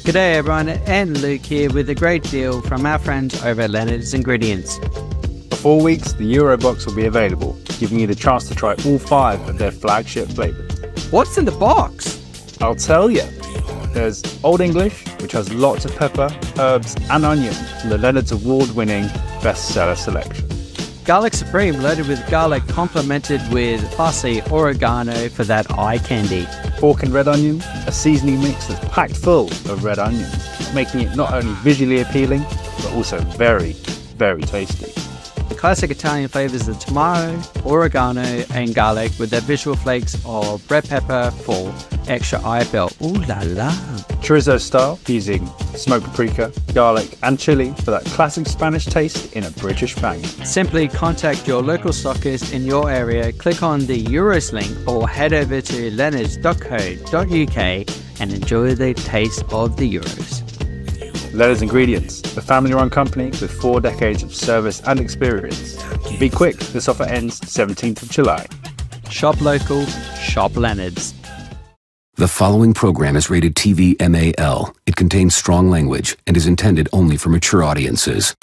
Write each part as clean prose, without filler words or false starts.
G'day everyone, and Luke here with a great deal from our friends over at Leonards Ingredients. For 4 weeks, the Euro box will be available, giving you the chance to try all 5 of their flagship flavours. What's in the box? I'll tell you. There's Old English, which has lots of pepper, herbs and onions from the Leonards award-winning bestseller selection. Garlic Supreme loaded with garlic, complemented with parsley, oregano for that eye candy. Pork and red onion, a seasoning mix that's packed full of red onions, making it not only visually appealing, but also very, very tasty. The classic Italian flavours of tomato, oregano and garlic with their visual flakes of red pepper for extra eye appeal. Ooh la la. Chorizo style, using smoked paprika, garlic and chili for that classic Spanish taste in a British banger. Simply contact your local stockist in your area, click on the Euros link or head over to leonards.co.uk and enjoy the taste of the Euros. Leonards Ingredients, the family-run company with 4 decades of service and experience. Be quick, this offer ends 17th of July. Shop local, shop Leonards. The following program is rated TV MAL. It contains strong language and is intended only for mature audiences.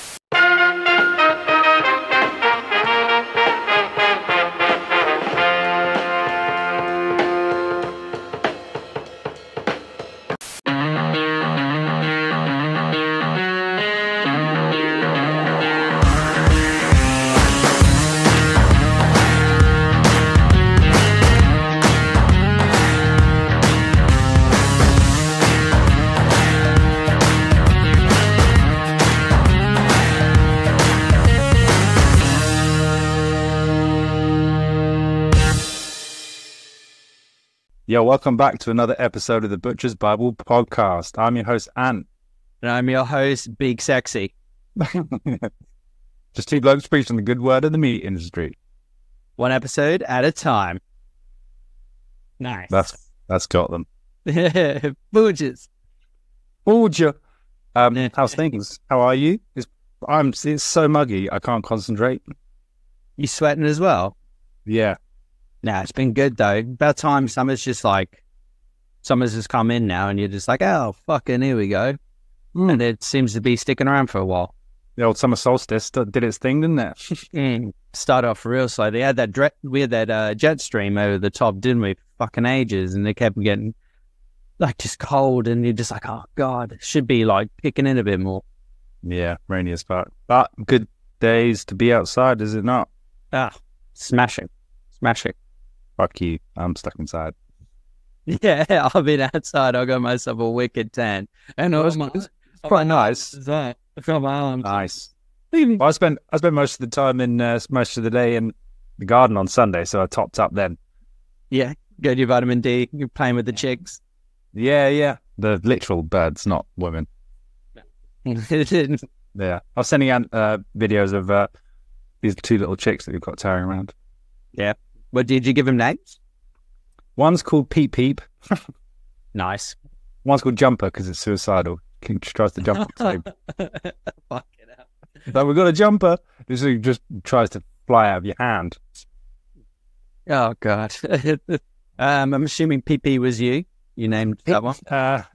Yo, welcome back to another episode of the Butcher's Bible Podcast. I'm your host, Ant. And I'm your host, Big Sexy. Just 2 blokes preaching the good word of the meat industry. 1 episode at a time. Nice. That's got them. Butchers. Butcher. How's things? How are you? It's so muggy, I can't concentrate. You sweating as well? Yeah. Nah, it's been good though. About time summer's just come in now and you're just like, oh, fucking here we go. And it seems to be sticking around for a while. The old summer solstice did its thing, didn't it? Started off real slow. They had that jet stream over the top, didn't we? Fucking ages. And they kept getting like just cold and you're just like, oh God, it should be like kicking in a bit more. Yeah, rainy as fuck. But good days to be outside, is it not? Smashing. Fuck you, I'm stuck inside. Yeah, I've been outside. I got myself a wicked tan. And it's quite nice. Nice. Well, I spent most of the time most of the day in the garden on Sunday, so I topped up then. Yeah, get your vitamin D. You're playing with the chicks. Yeah. The literal birds, not women. Yeah. I was sending out videos of these 2 little chicks that we've got tearing around. Yeah. What did you give them names? One's called Peep Peep. Nice. One's called Jumper because it's suicidal. He tries to jump. Fuck it out. But we've got a jumper. This just tries to fly out of your hand. Oh God. I'm assuming PP was you. You named that one.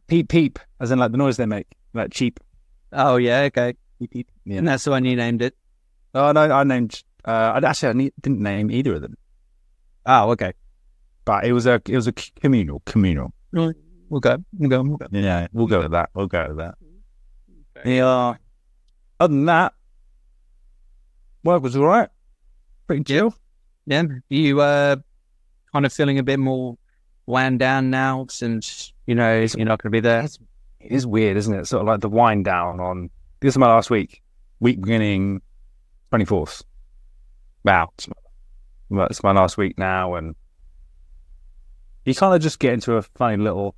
Peep Peep, as in like the noise they make, like cheap. Oh yeah, okay. Peep Peep. Yeah. And that's the one you named it. Oh no, I named. I didn't name either of them. Oh, okay. But it was a communal. Right. We'll go. Yeah, we'll go with that. Yeah. Other than that, work was all right. Pretty chill. Yeah. You kind of feeling a bit more wound down now since you're not going to be there. It is weird, isn't it? Sort of like the wind down on. This is my last week beginning 24th. Wow. It's my last week now, and you kind of just get into a funny little,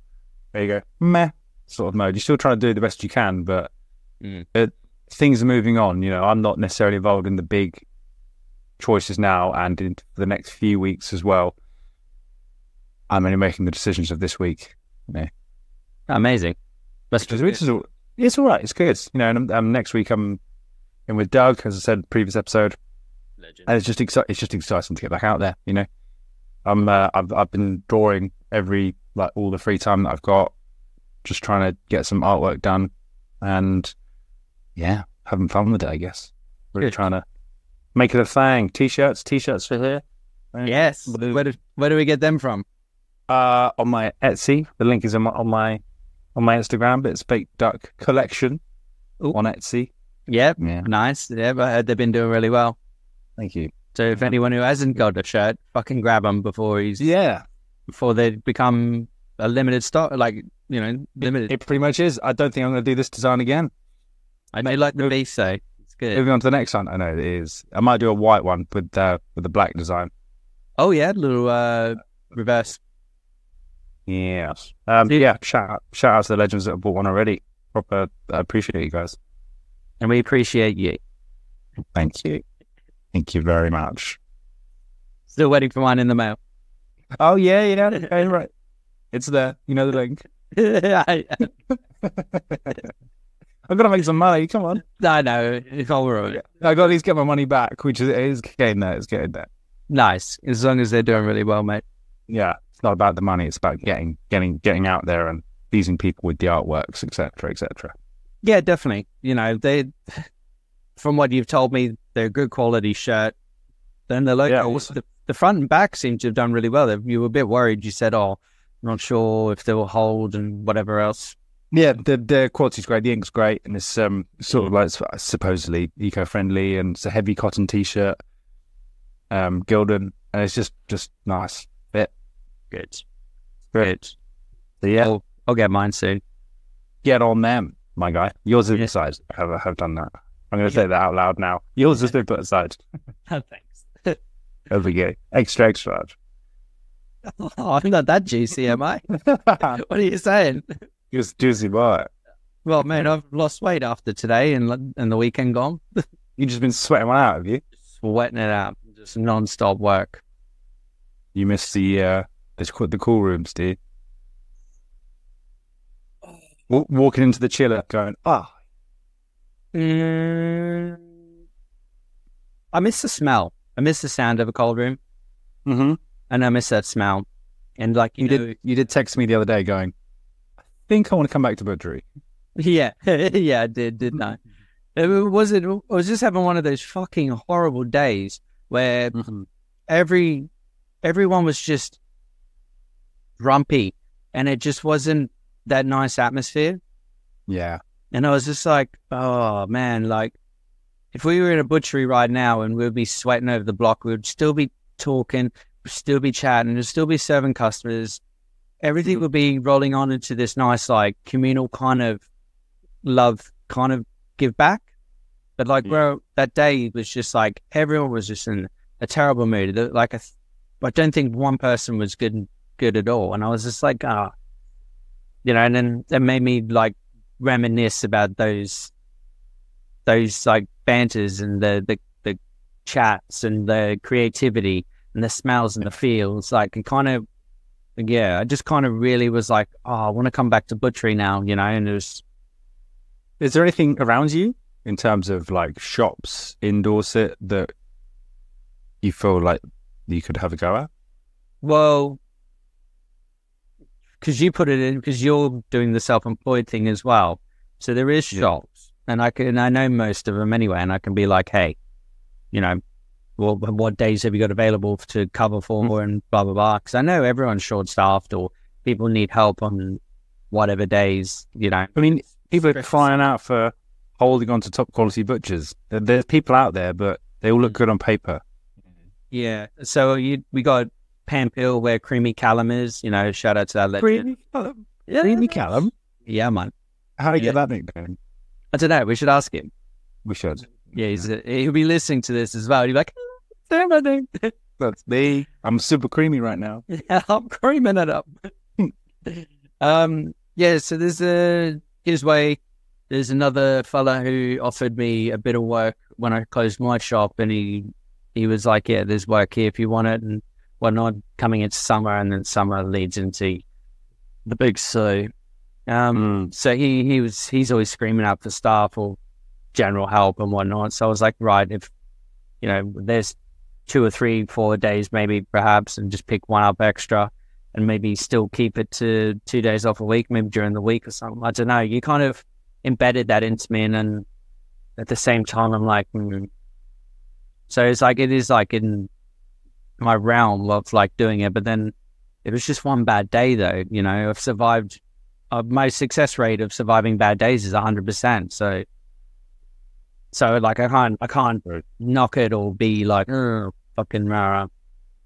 there you go, meh sort of mode. You're still trying to do the best you can, but things are moving on. I'm not necessarily involved in the big choices now, and in the next few weeks as well. I'm only making the decisions of this week. Yeah. Amazing. It's all right. It's good. And next week I'm in with Doug, as I said previous episode. Legend. And it's just exciting to get back out there. I've been drawing all the free time that I've got, just trying to get some artwork done, and yeah, having fun with it, I guess. Really trying to make it a thing. T-shirts for here. Yes. Where do we get them from? On my Etsy. The link is on my Instagram. But it's Baked Duck Collection on Etsy. Yep. Yeah. Nice. Yeah, but I heard they've been doing really well. Thank you. So if anyone who hasn't got a shirt, fucking grab them before they become a limited stock, like, limited. It pretty much is. I don't think I'm going to do this design again. I do like the beef, so it's good. Moving on to the next one. I know it is. I might do a white one with the black design. Oh yeah, little reverse. Yes. Yeah. Shout out to the legends that have bought one already. Proper. I appreciate you guys, and we appreciate you. Thank you. Thank you very much. Still waiting for mine in the mail. Oh yeah. Okay, right. It's there. You know the link. I've got to make some money. Come on. I know. It's all right. I got to at least get my money back, which is getting there. It's getting there. Nice. As long as they're doing really well, mate. Yeah. It's not about the money. It's about getting out there and pleasing people with the artworks, etc., etc. Yeah, definitely. They, from what you've told me, they're a good quality shirt. Then the logo, the front and back seem to have done really well. You were a bit worried. You said, "Oh, I'm not sure if they will hold," and whatever else. Yeah, the quality's great. The ink's great, and it's sort of like supposedly eco-friendly, and it's a heavy cotton t-shirt, Gildan, and it's just nice. Fit. Good. So yeah, I'll get mine soon. Get on them, my guy. Yours is aside. I have done that. I'm going to say that out loud now. Yours has been put aside. Oh, thanks. There we go. Extra large. Oh, I'm not that juicy, am I? What are you saying? You're juicy boy. Well, man, I've lost weight after today and the weekend gone. You've just been sweating one out, have you? Sweating it out. Just non-stop work. You missed the cool rooms, do you? Walking into the chiller going, I miss the smell. I miss the sound of a cold room. Mm-hmm. And I miss that smell. And like you did text me the other day going, I think I want to come back to Butchery. Yeah. Yeah, I did, didn't I? I was just having one of those fucking horrible days where everyone was just grumpy and it just wasn't that nice atmosphere. Yeah. And I was just like, oh man, like if we were in a butchery right now and we'd be sweating over the block, we'd still be talking, we'd still be chatting, we'd still be serving customers. Everything would be rolling on into this nice, like communal kind of love, kind of give back. But like, bro, that day was just like, everyone was just in a terrible mood. Like, I don't think one person was good at all. And I was just like, and then it made me like reminisce about those like banters and the chats and the creativity and the smells and the feels. Like, it kind of, I just kind of really was like, I want to come back to butchery now, and it was. Is there anything around you in terms of like shops in Dorset that you feel like you could have a go at? Well, because you put it in, because you're doing the self-employed thing as well. So there is shops, and I know most of them anyway, and I can be like, hey, well, what days have you got available to cover for and blah, blah, blah. Because I know everyone's short-staffed or people need help on whatever days, I mean, people are crying out for holding on to top-quality butchers. There's people out there, but they all look good on paper. Yeah. So we got Pampill where Creamy Callum is, shout out to that legend. Creamy Callum? Yeah. Creamy Callum? Yeah, man. How do you get that nickname? I don't know. We should ask him. We should. Yeah, he'll be listening to this as well. He'll be like, say my name. That's me. I'm super creamy right now. Yeah, I'm creaming it up. So there's his way. There's another fella who offered me a bit of work when I closed my shop, and he was like, yeah, there's work here if you want it, and whatnot, coming into summer, and then summer leads into the big so. So he's always screaming out for staff or general help and whatnot. So I was like, right, if there's 2 or 3, 4 days maybe perhaps, and just pick one up extra. and maybe still keep it to 2 days off a week, maybe during the week or something. I don't know. You kind of embedded that into me, and then at the same time, I'm like, So it's like, it is like in my realm of like doing it, but then it was just one bad day though. You know, I've survived. My success rate of surviving bad days is 100%. So like I can't knock it or be like fucking rah,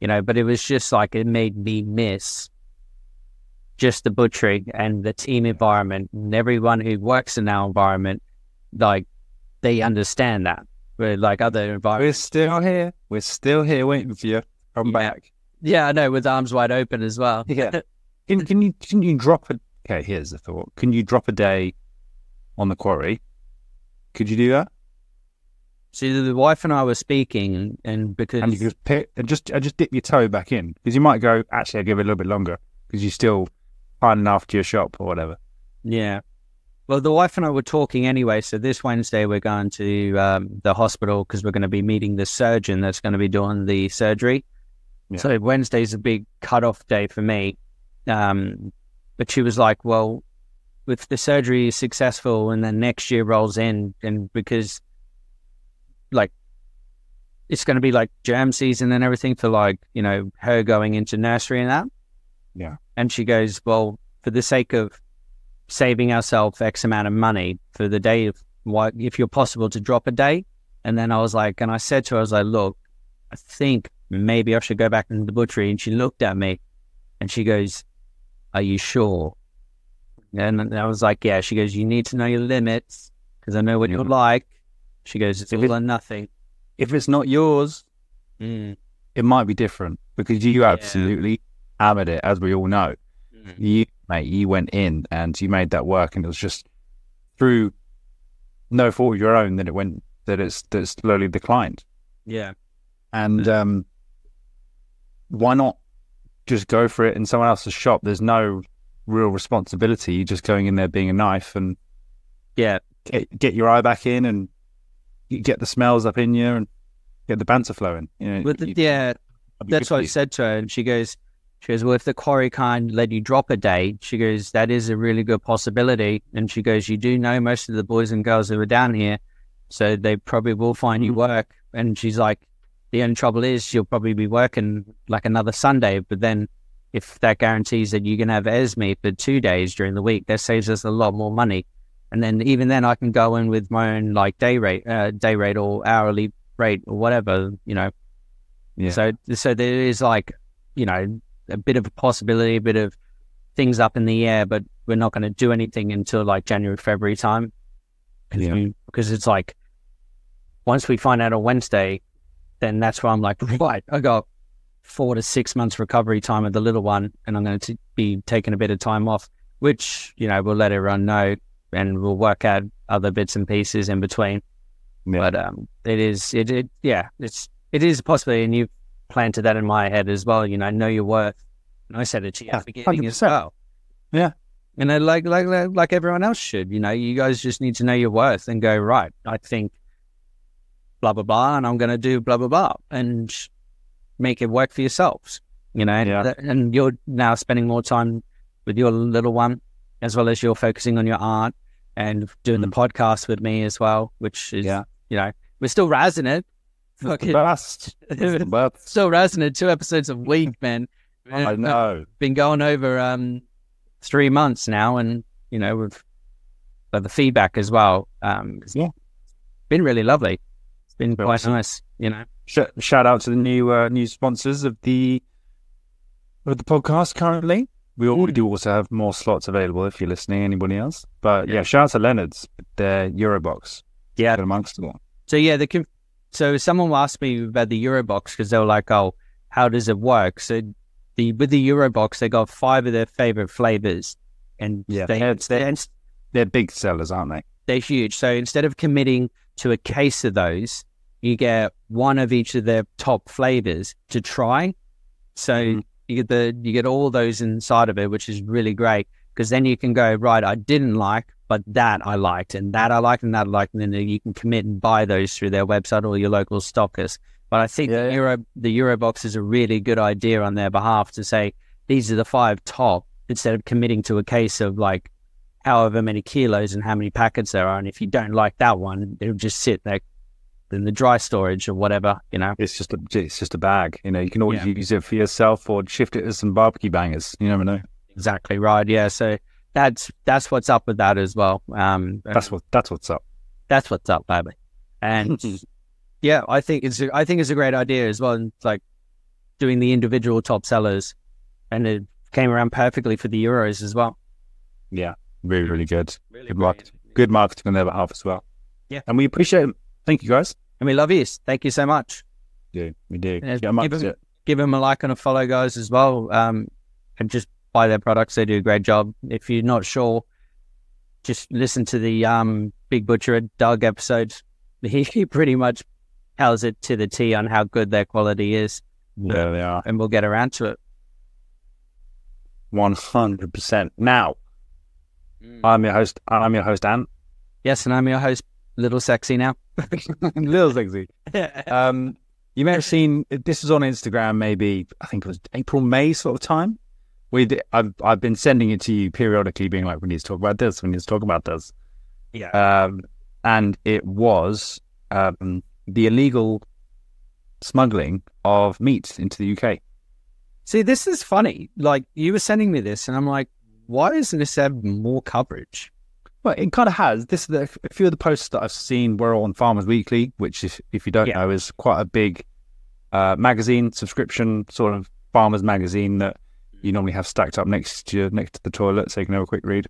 you know. But it was just like, it made me miss just the butchery and the team environment, and everyone who works in our environment, like they understand that. Where like other environments, we're still here waiting for you. Come back. Yeah, I know, with arms wide open as well. Yeah. Can you drop a? Okay, here's the thought. Can you drop a day on the quarry? Could you do that? So the wife and I were speaking, and because you could pick and just dip your toe back in, because you might go, actually I'll give it a little bit longer because you're still finding after your shop or whatever. Yeah. Well, the wife and I were talking anyway. So this Wednesday we're going to the hospital because we're going to be meeting the surgeon that's going to be doing the surgery. Yeah. So Wednesday's a big cutoff day for me. But she was like, well, if the surgery is successful and then next year rolls in, and because like it's going to be like germ season and everything for like, you know, her going into nursery and that. Yeah. And she goes, well, for the sake of saving ourselves X amount of money for the day, if you're possible to drop a day. And then I was like, and I said to her, I was like, look, I think maybe I should go back into the butchery. And she looked at me and she goes, are you sure? And I was like, yeah. She goes, you need to know your limits because I know what you're like. She goes, it's all or nothing. If it's not yours, it might be different, because you absolutely hammered it, as we all know. You went in and you made that work, and it was just through no fault of your own that it slowly declined. Yeah. And why not just go for it in someone else's shop? There's no real responsibility. You're just going in there being a knife and get your eye back in, and you get the smells up in you and get the banter flowing. You know, that's what I said to her, and she goes, well, if the quarry kind let you drop a day, she goes, that is a really good possibility. And she goes, you do know most of the boys and girls who are down here, so they probably will find you work. And she's like, the only trouble is you'll probably be working like another Sunday, but then if that guarantees that you can have Esme for 2 days during the week, that saves us a lot more money. And then even then I can go in with my own like day rate or hourly rate or whatever, you know. Yeah. So there is like, you know, a bit of a possibility, a bit of things up in the air, but we're not going to do anything until like January, February time. Because it's like, once we find out on Wednesday, then that's where I'm like, right, I got 4 to 6 months recovery time with the little one, and I'm going to be taking a bit of time off, which, you know, we'll let everyone know, and we'll work out other bits and pieces in between. Yeah. But it is a possibility, and you've planted that in my head as well. You know your worth. And I said it to you at the beginning 100%. As well. Yeah. And then like everyone else should, you know, you guys just need to know your worth and go, right, I think blah, blah, blah, and I'm going to do blah, blah, blah, and make it work for yourselves, you know. And you're now spending more time with your little one, as well as you're focusing on your art and doing the podcast with me as well, which is, you know, we're still razzing it. Fucking still razzing it 2 episodes a week, man. I know. Been going over 3 months now, and, you know, with the feedback as well. It's been really lovely. It's been quite nice, you know. Shout out to the new sponsors of the podcast currently. We do also have more slots available if you're listening, anybody else. But shout out to Leonards, their Eurobox. Yeah. Amongst them all. So so someone asked me about the Eurobox, because they were like, oh, how does it work? So with the Eurobox, they got 5 of their favorite flavors. And they're big sellers, aren't they? They're huge. So instead of committing to a case of those, you get 1 of each of their top flavors to try. So you get all those inside of it, which is really great, because then you can go, right, I didn't like, but that I liked, and that I liked, and that I liked, and then you can commit and buy those through their website or your local stockist. But I think the Eurobox is a really good idea on their behalf to say, these are the 5 top, instead of committing to a case of like however many kilos and how many packets there are. And if you don't like that one, it'll just sit there in the dry storage or whatever, you know. It's just a bag, you know. You can always use it for yourself or shift it as some barbecue bangers. You never know. Exactly right. Yeah. So that's what's up with that as well. That's what's up. That's what's up, baby. And yeah, I think it's a great idea as well. And it's like doing the individual top sellers, and it came around perfectly for the Euros as well. Yeah, really, really good. Really good marketing on their behalf as well. Yeah, and we appreciate it. Thank you, guys. And we love you. Thank you so much. Yeah, we do. Give them a like and a follow, guys, as well. And just buy their products. They do a great job. If you're not sure, just listen to the Big Butcher at Doug episode. He pretty much tells it to the T on how good their quality is. Yeah, they are. And we'll get around to it. 100%. Now, I'm your host, Ant. Yes, and I'm your host, Little Sexy now. Little Sexy. You may have seen, this was on Instagram, maybe, I think it was April, May sort of time. I've been sending it to you periodically, being like, we need to talk about this, we need to talk about this. Yeah. And it was the illegal smuggling of meat into the UK. See, this is funny. Like, you were sending me this, and I'm like, why isn't this have more coverage? Well, it kind of has. A few of the posts that I've seen were on Farmers Weekly, which, if you don't know, is quite a big magazine subscription, sort of farmers magazine that you normally have stacked up next to the toilet, so you can have a quick read.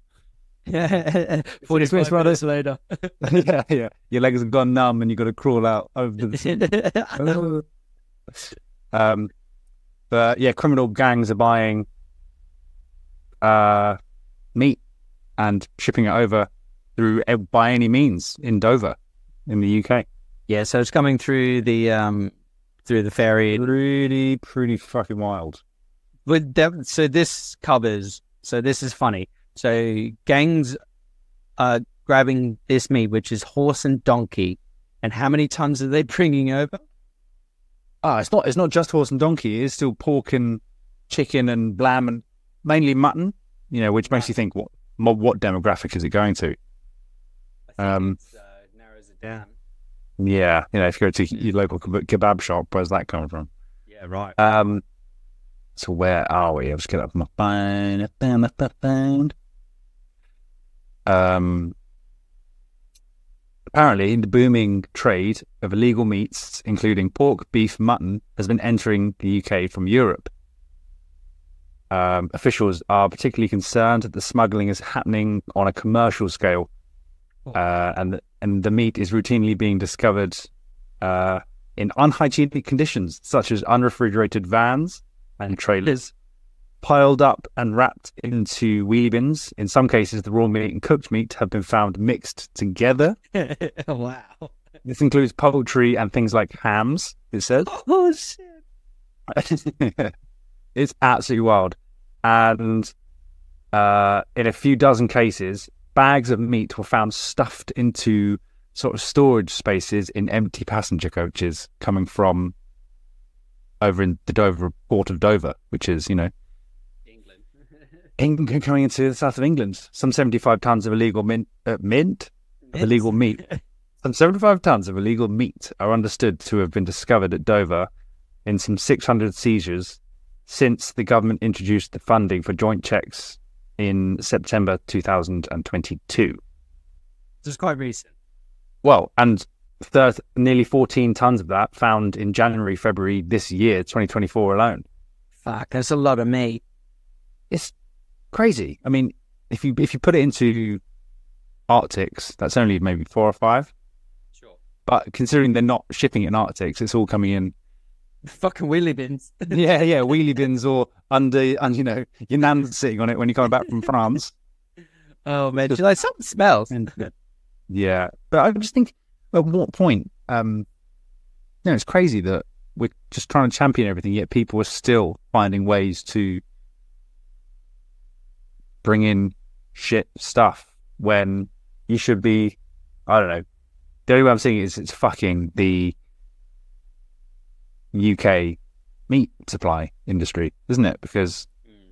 Yeah, 40 minutes later. yeah. Your legs have gone numb, and you've got to crawl out over the. But yeah, criminal gangs are buying meat and shipping it over by any means in Dover, in the UK. Yeah, so it's coming through the ferry. Pretty fucking wild. So this is funny. So gangs are grabbing this meat, which is horse and donkey, and how many tons are they bringing over? It's not just horse and donkey. It is still pork and chicken and lamb and mainly mutton. You know, which makes you think, what demographic is it going to? I think it narrows it down. Yeah, you know, if you go to your local kebab shop, where's that coming from? Yeah, right. So where are we? I'll just get up my phone. Apparently, the booming trade of illegal meats, including pork, beef, mutton, has been entering the UK from Europe. Officials are particularly concerned that the smuggling is happening on a commercial scale, and the meat is routinely being discovered in unhygienic conditions, such as unrefrigerated vans and trailers, piled up and wrapped into wheelie bins. In some cases, the raw meat and cooked meat have been found mixed together. Wow. This includes poultry and things like hams, it says. Oh, shit. It's absolutely wild. And in a few dozen cases, bags of meat were found stuffed into sort of storage spaces in empty passenger coaches coming from over in the Dover port of Dover, which is, you know, England coming into the south of England. Some 75 tons of illegal illegal meat. Some 75 tons of illegal meat are understood to have been discovered at Dover in some 600 seizures since the government introduced the funding for joint checks in September 2022. This is quite recent. Well, and nearly 14 tons of that found in January, February this year, 2024 alone. Fuck, that's a lot of meat. It's crazy. I mean, if you put it into Arctics, that's only maybe 4 or 5. Sure. But considering they're not shipping it in Arctics, it's all coming in fucking wheelie bins. yeah, wheelie bins or under, and you know, your nan's sitting on it when you're coming back from France. Oh man, like something smells. Yeah, but I just think, at what point? It's crazy that we're just trying to champion everything, yet people are still finding ways to bring in shit stuff when you should be. I don't know. The only way I'm seeing it is it's fucking the UK meat supply industry, isn't it? Because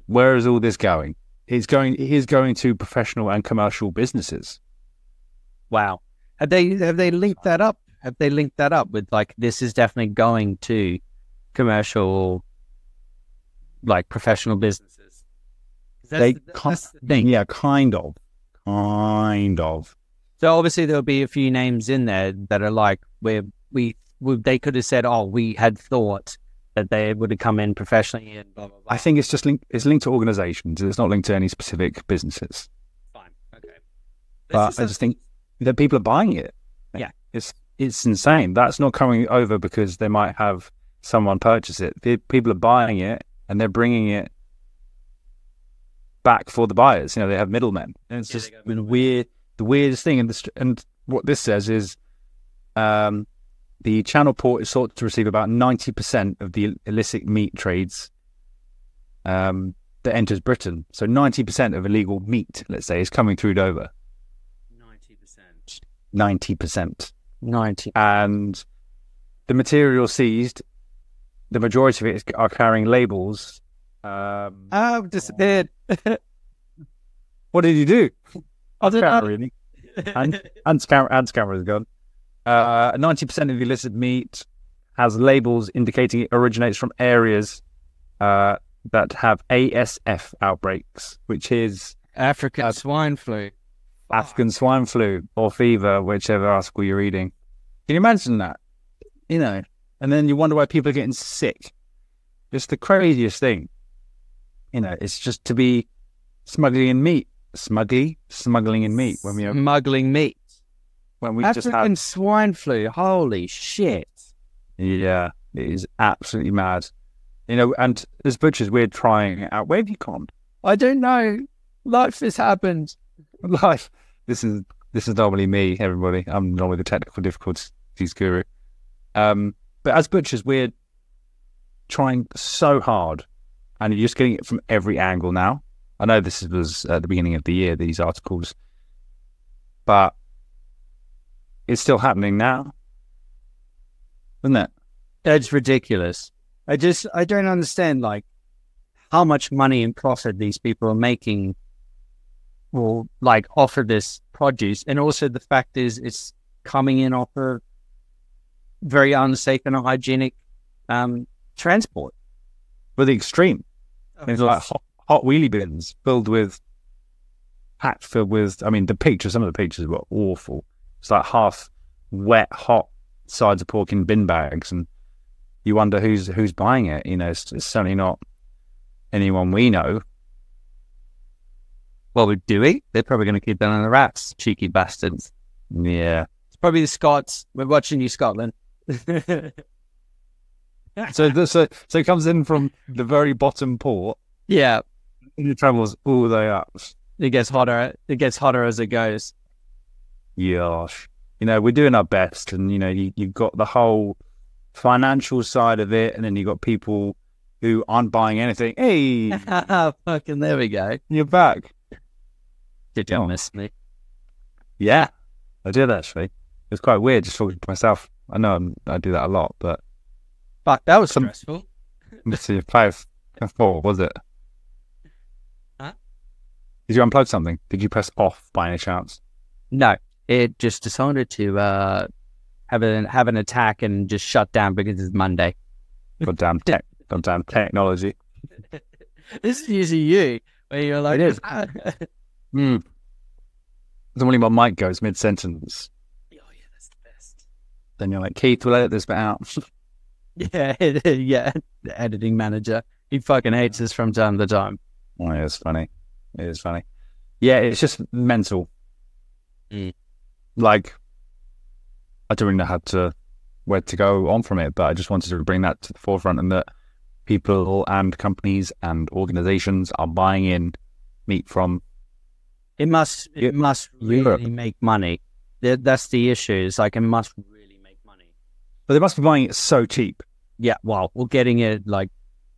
where is all this going? It is going to professional and commercial businesses. Wow. Have they linked that up? Have they linked that up with like, this is definitely going to commercial, like professional businesses? That's the thing. Yeah, kind of. So obviously there'll be a few names in there that are like, where they could have said, oh, we had thought that they would have come in professionally and blah, blah, blah. I think it's just linked. It's linked to organizations. It's not linked to any specific businesses. Fine. Okay. But I just think that people are buying it. Yeah. It's insane. That's not coming over because they might have someone purchase it. People are buying it and they're bringing it back for the buyers. They have middlemen. And it's just been weird. The weirdest thing. And what this says is, the Channel Port is sought to receive about 90% of the illicit meat trades that enters Britain. So 90% of illegal meat, let's say, is coming through Dover. 90%. 90%. And the material seized, the majority of it are carrying labels. Disappeared. What did you do? I don't know. Really. And camera is gone. 90% of the illicit meat has labels indicating it originates from areas that have ASF outbreaks, which is African swine flu. African swine flu or fever, whichever article you're reading. Can you imagine that? And then you wonder why people are getting sick. It's the craziest thing. It's just to be smuggling in meat. Smuggling in meat. Smuggling meat. When we African just had swine flu. Holy shit. Yeah, it is absolutely mad. And as butchers, we're trying it out. Where have you gone? I don't know. Life has happened. Life. This is normally me, everybody. I'm normally the technical difficulties guru. But as butchers, we're trying so hard, and you're just getting it from every angle now. I know this was at the beginning of the year, these articles, but it's still happening now, isn't it? It's ridiculous. I don't understand, like, how much money and profit these people are making, or like off of this produce, and also the fact is it's coming in off of very unsafe and unhygienic transport. But the extreme, it's like hot wheelie bins filled with. I mean, some of the pictures were awful. It's like half wet, hot sides of pork in bin bags, and you wonder who's buying it. It's certainly not anyone we know. Well, do we? They're probably going to keep that on the wraps, cheeky bastards. Yeah, it's probably the Scots. We're watching you, Scotland. So it comes in from the very bottom port. Yeah, and it travels all the way up. It gets hotter. It gets hotter as it goes. Gosh, we're doing our best, and you've got the whole financial side of it, and then you've got people who aren't buying anything. Hey, fucking there we go. You're back. Did you miss me? Yeah, I did actually. It was quite weird just talking to myself. I know I do that a lot, but fuck, that was stressful. Let's see, 5-4, was it? Huh? Did you unplug something? Did you press off by any chance? No, it just decided to have an attack and just shut down because it's Monday. Goddamn technology. This is usually you, where you're like, it is. Normally my mic goes mid-sentence. Oh yeah, that's the best. Then you're like, Keith, we'll edit this bit out. Yeah, the editing manager. He fucking hates us from time to time. Oh, yeah, it's funny. It is funny. Yeah, it's just mental. Like, I don't really know where to go on from it, but I just wanted to bring that to the forefront, and that people and companies and organizations are buying in meat from. It must really make money. That's the issue. It's like, it must really make money. But they must be buying it so cheap. Yeah, well, we're getting it, like,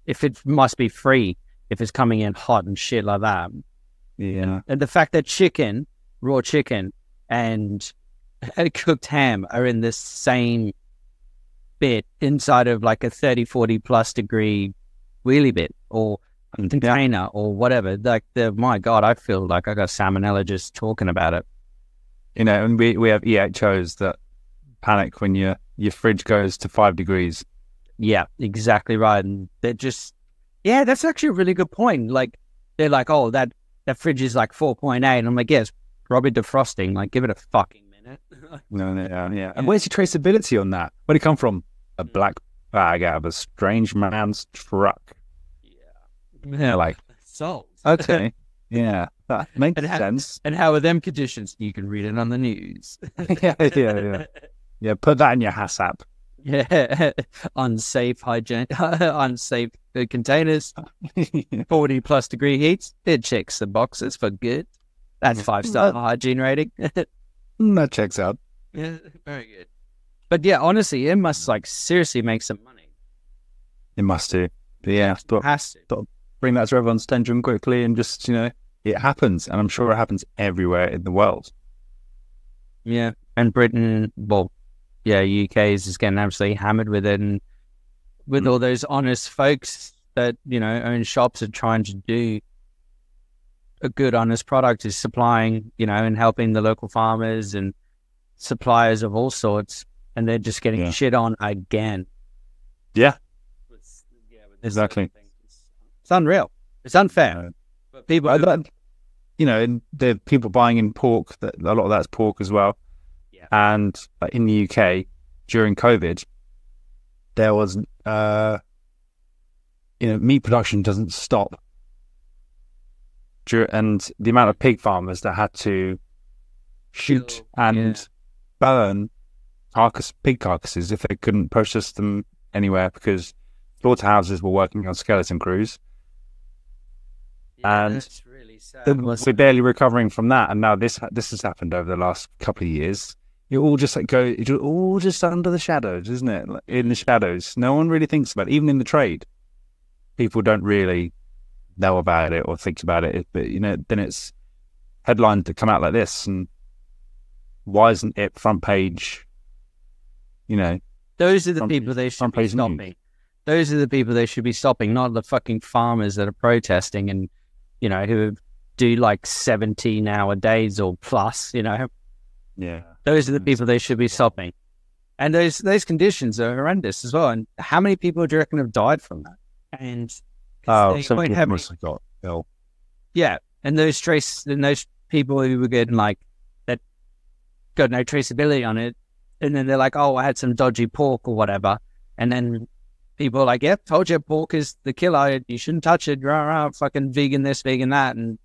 if it must be free, if it's coming in hot and shit like that. Yeah. And the fact that raw chicken, and cooked ham are in this same bit inside of like a 30, 40 plus degree wheelie bit, or container or whatever. Like my God, I feel like I got salmonella just talking about it. You know, and we have EHOs that panic when your fridge goes to 5 degrees. Yeah, exactly right. And they're just, yeah, that's actually a really good point. Like, they're like, oh, that fridge is like 4.8. And I'm like, yes, probably defrosting. Like, give it a fucking minute. Yeah. And where's your traceability on that? Where'd it come from? A black bag out of a strange man's truck. Yeah, like, salt. Okay. Yeah, that makes sense. And how are them conditions? You can read it on the news. Yeah, put that in your HACCP. Yeah, unsafe containers, 40 plus degree heats. It checks the boxes for good. That's 5-star hygiene rating. That checks out. Yeah, very good. But yeah, honestly, it must like seriously make some money. It must do. But yeah, it has to. Bring that to everyone's attention quickly, and just, you know, it happens, and I'm sure it happens everywhere in the world. Yeah, and Britain, well, yeah, UK is just getting absolutely hammered with it, and with all those honest folks that, you know, own shops are trying to do a good, honest product, is supplying, you know, and helping the local farmers and suppliers of all sorts, and they're just getting shit on again. Yeah, exactly. It's unreal. It's unfair. But people, you know, and there are people buying in pork. That a lot of that's pork as well. Yeah. And in the UK during COVID, there was, you know, meat production doesn't stop. And the amount of pig farmers that had to shoot and burn pig carcasses if they couldn't process them anywhere, because slaughterhouses were working on skeleton crews. And that's really sad. We're barely recovering from that, and now this has happened over the last couple of years. You all just it's all just under the shadows, isn't it? Like, in the shadows, no one really thinks about it. Even in the trade, people don't really know about it or think about it. But you know, then it's headlines that come out like this, and why isn't it front page? You know, those are the people they should be stopping. Those are the people they should be stopping, not the fucking farmers that are protesting and, you know, who do like 17-hour days or plus, you know. Yeah. Those are the people they should be stopping. And those conditions are horrendous as well. And how many people do you reckon have died from that? And some people must have got ill. Yeah. And those people who were getting like, that got no traceability on it. And then they're like, oh, I had some dodgy pork or whatever. And then people are like, yep, told you pork is the killer. You shouldn't touch it. Rah, fucking vegan this, vegan that, and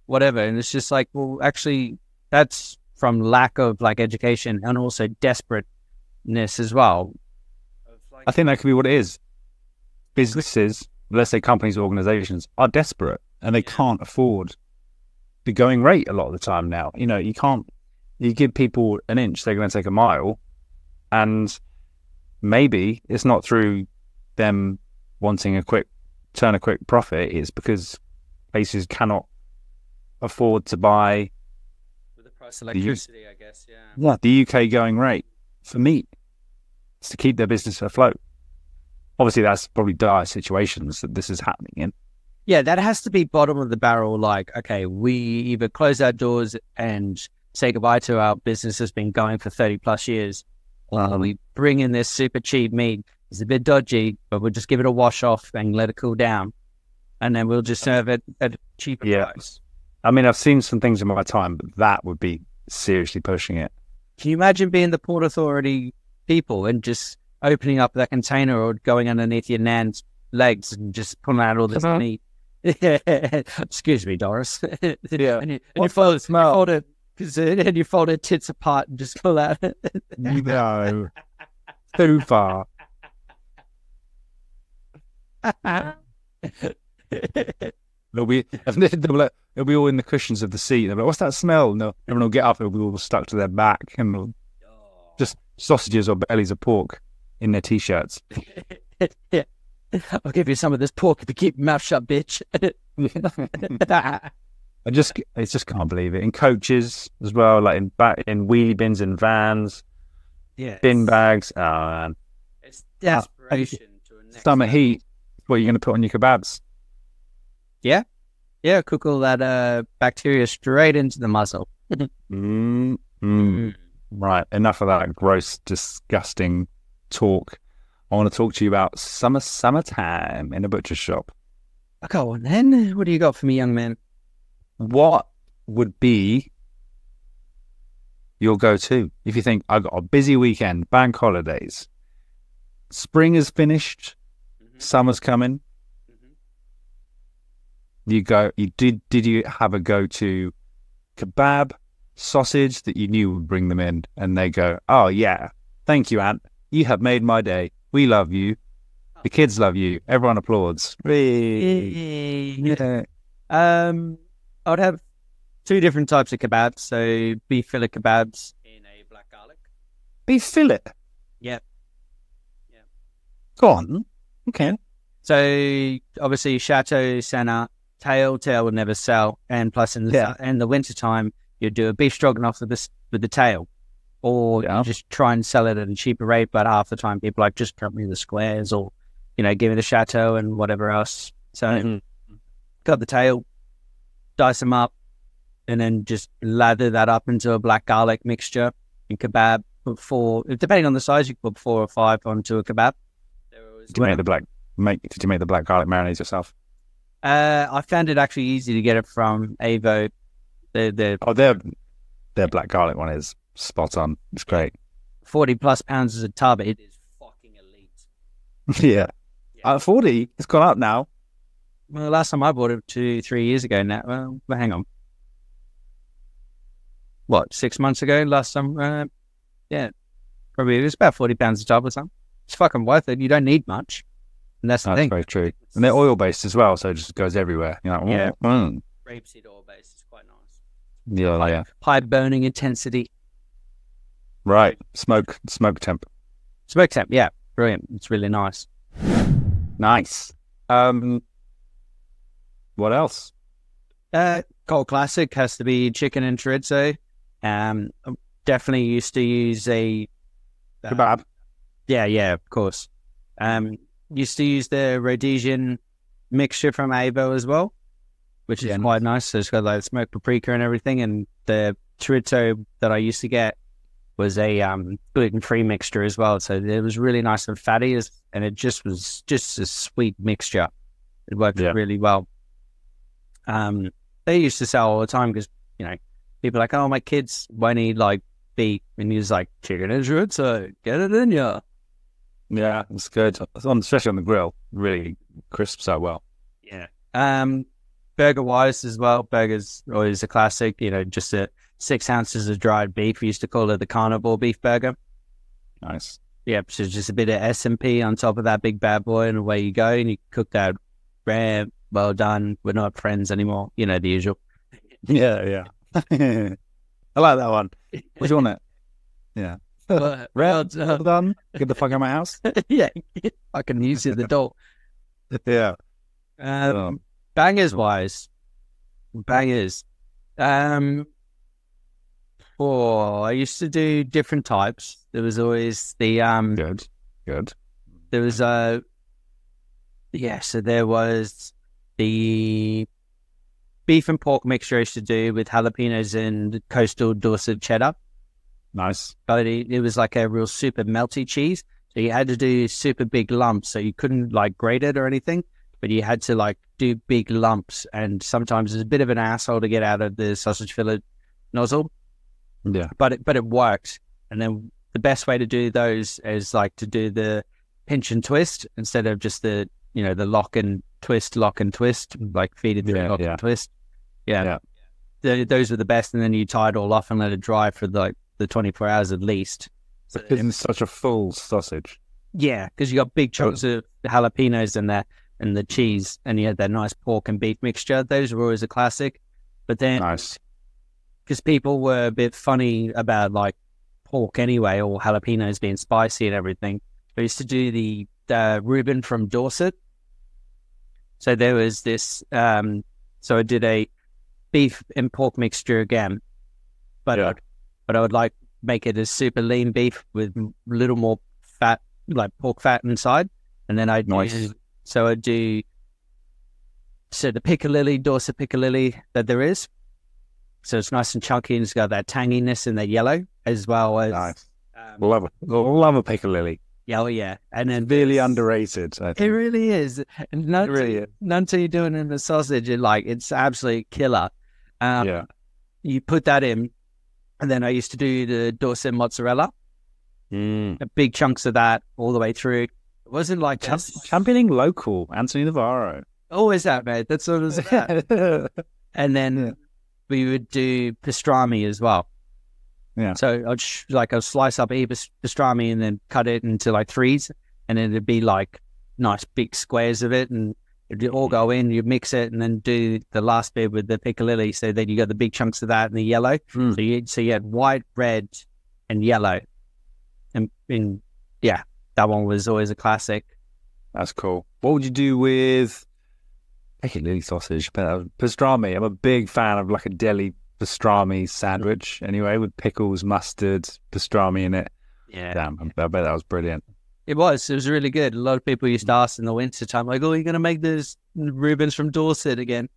whatever. And it's just like, well, actually, that's from lack of like education and also desperateness as well. I think that could be what it is. Businesses, let's say companies or organizations, are desperate and they can't afford the going rate a lot of the time now. You know, you give people an inch, they're going to take a mile. And maybe it's not through them wanting a quick profit, it's because places cannot afford to buy with the price of electricity, I guess. The UK going rate for meat. It's to keep their business afloat. Obviously, that's probably dire situations that this is happening in. Yeah, that has to be bottom of the barrel. Like, okay, we either close our doors and say goodbye to our business that's been going for 30 plus years, or we bring in this super cheap meat. It's a bit dodgy, but we'll just give it a wash off and let it cool down. And then we'll just serve it at a cheaper price. I mean, I've seen some things in my time, but that would be seriously pushing it. Can you imagine being the Port Authority people and just opening up that container or going underneath your nan's legs and just pulling out all this meat? Excuse me, Doris. Yeah. and you fold it, and you fold her tits apart and just pull out. No. Too far. It'll be all in the cushions of the seat. They'll be like, what's that smell? No, everyone will get up. It'll be all stuck to their back, and just sausages or bellies of pork in their t-shirts. Yeah. I'll give you some of this pork if you keep your mouth shut, bitch. I just can't believe it. In coaches as well, like in wheelie bins and vans, bin bags. Oh man, it's desperation to a next summer heat. What are you going to put on your kebabs? Yeah. Yeah, cook all that bacteria straight into the mussel. Right, enough of that gross, disgusting talk. I want to talk to you about summertime in a butcher shop. Go on then. What do you got for me, young man? What would be your go-to if you think I've got a busy weekend, bank holidays, spring is finished, summer's coming? Did you have a go-to kebab, sausage that you knew would bring them in, and they go, oh yeah, thank you, Ant, you have made my day, we love you, the kids love you, everyone applauds. Yeah. I would have two different types of kebabs. So beef fillet kebabs in a black garlic. Beef fillet? Yeah. Go on. Okay. So obviously Chateau Senna, tail would never sell, and plus in the winter time you'd do a beef stroganoff with the tail, or you just try and sell it at a cheaper rate. But half the time people like, just cut me the squares, or give me the Chateau and whatever else. So cut the tail, dice them up, and then just lather that up into a black garlic mixture in kebab. Depending on the size, you can put 4 or 5 onto a kebab. Did you make the black garlic marinade yourself? I found it actually easy to get it from Avo. Their black garlic one is spot on. It's great. 40 plus pounds as a tub. It is fucking elite. Yeah. 40. It's gone up now. Well, last time I bought it 2-3 years ago now. Well, hang on. What, 6 months ago? Last time? Yeah. Probably it was about 40 pounds a tub or something. It's fucking worth it. You don't need much. And that's the thing. Very true. And they're oil-based as well, so it just goes everywhere. Rapeseed oil-based is quite nice. Yeah. High burning intensity. Right. Smoke temp. Smoke temp, yeah. Brilliant. It's really nice. Nice. What else? Cold classic has to be chicken and chorizo. Definitely used to use a kebab. Yeah, of course. Used to use the Rhodesian mixture from Avo as well, which is quite nice. So it's got like smoked paprika and everything. And the chorizo that I used to get was a gluten-free mixture as well. So it was really nice and fatty, and it just was just a sweet mixture. It worked really well. They used to sell all the time because, people are like, oh, my kids won't eat like beef. And he was like, chicken and chorizo, get it in ya. Yeah, it's good. Especially on the grill. Really crisps out well. Yeah. Burger-wise as well. Burgers always a classic. Just 6 ounces of dried beef. We used to call it the carnivore beef burger. Nice. Yeah, so just a bit of S&P on top of that big bad boy, and away you go. And you cook that rare, well done. We're not friends anymore. The usual. Yeah. I like that one. What do you want it? Yeah. Well done. Get the fuck out of my house. Yeah. I can use it at the door. Yeah. Bangers. I used to do different types. There was always the Good. There was so there was the beef and pork mixture I used to do with jalapenos and coastal Dorset cheddar. Nice. But it was like a real super melty cheese. So you had to do super big lumps. So you couldn't like grate it or anything, but you had to like do big lumps. And sometimes it's a bit of an asshole to get out of the sausage fillet nozzle. Yeah. But it worked. And then the best way to do those is like to do the pinch and twist instead of just the lock and twist, like feed it through and twist. Yeah. Those are the best. And then you tie it all off and let it dry for the 24 hours at least. So it's such a full sausage. Yeah, because you got big chunks of jalapenos in there and the cheese, and you had that nice pork and beef mixture. Those were always a classic. But then, nice, because people were a bit funny about like pork anyway, or jalapenos being spicy and everything. I used to do the Reuben from Dorset. So there was this. So I did a beef and pork mixture again, but I would like make it a super lean beef with a little more fat, like pork fat inside, and then I'd do So the piccalilli, Dorset piccalilli that there is. So it's nice and chunky, and it's got that tanginess and that yellow, as well as Nice. Love a piccalilli. yeah, oh yeah. And then Really underrated. I it think. really is. And none, really is. none till you're doing it in the sausage, it's absolute killer. Yeah. You put that in, and then I used to do the Dorset mozzarella, big chunks of that all the way through. It wasn't like Championing local, Anthony Navarro. always that, mate. That's what it was about. And then we would do pastrami as well. Yeah. So I'd slice up a pastrami and then cut it into like threes, and then it'd be like nice big squares of it, and it'd all go in. You mix it, and then do the last bit with the piccalilli. So then you got the big chunks of that and the yellow. So you had white, red, and yellow, and that one was always a classic. That's cool. What would you do with piccalilli sausage? Pastrami. I'm a big fan of like a deli pastrami sandwich. Anyway, with pickles, mustard, pastrami in it. Yeah, damn. I bet that was brilliant. It was really good. A lot of people used to ask in the winter time, like, "Oh, you're going to make this Reubens from Dorset again?"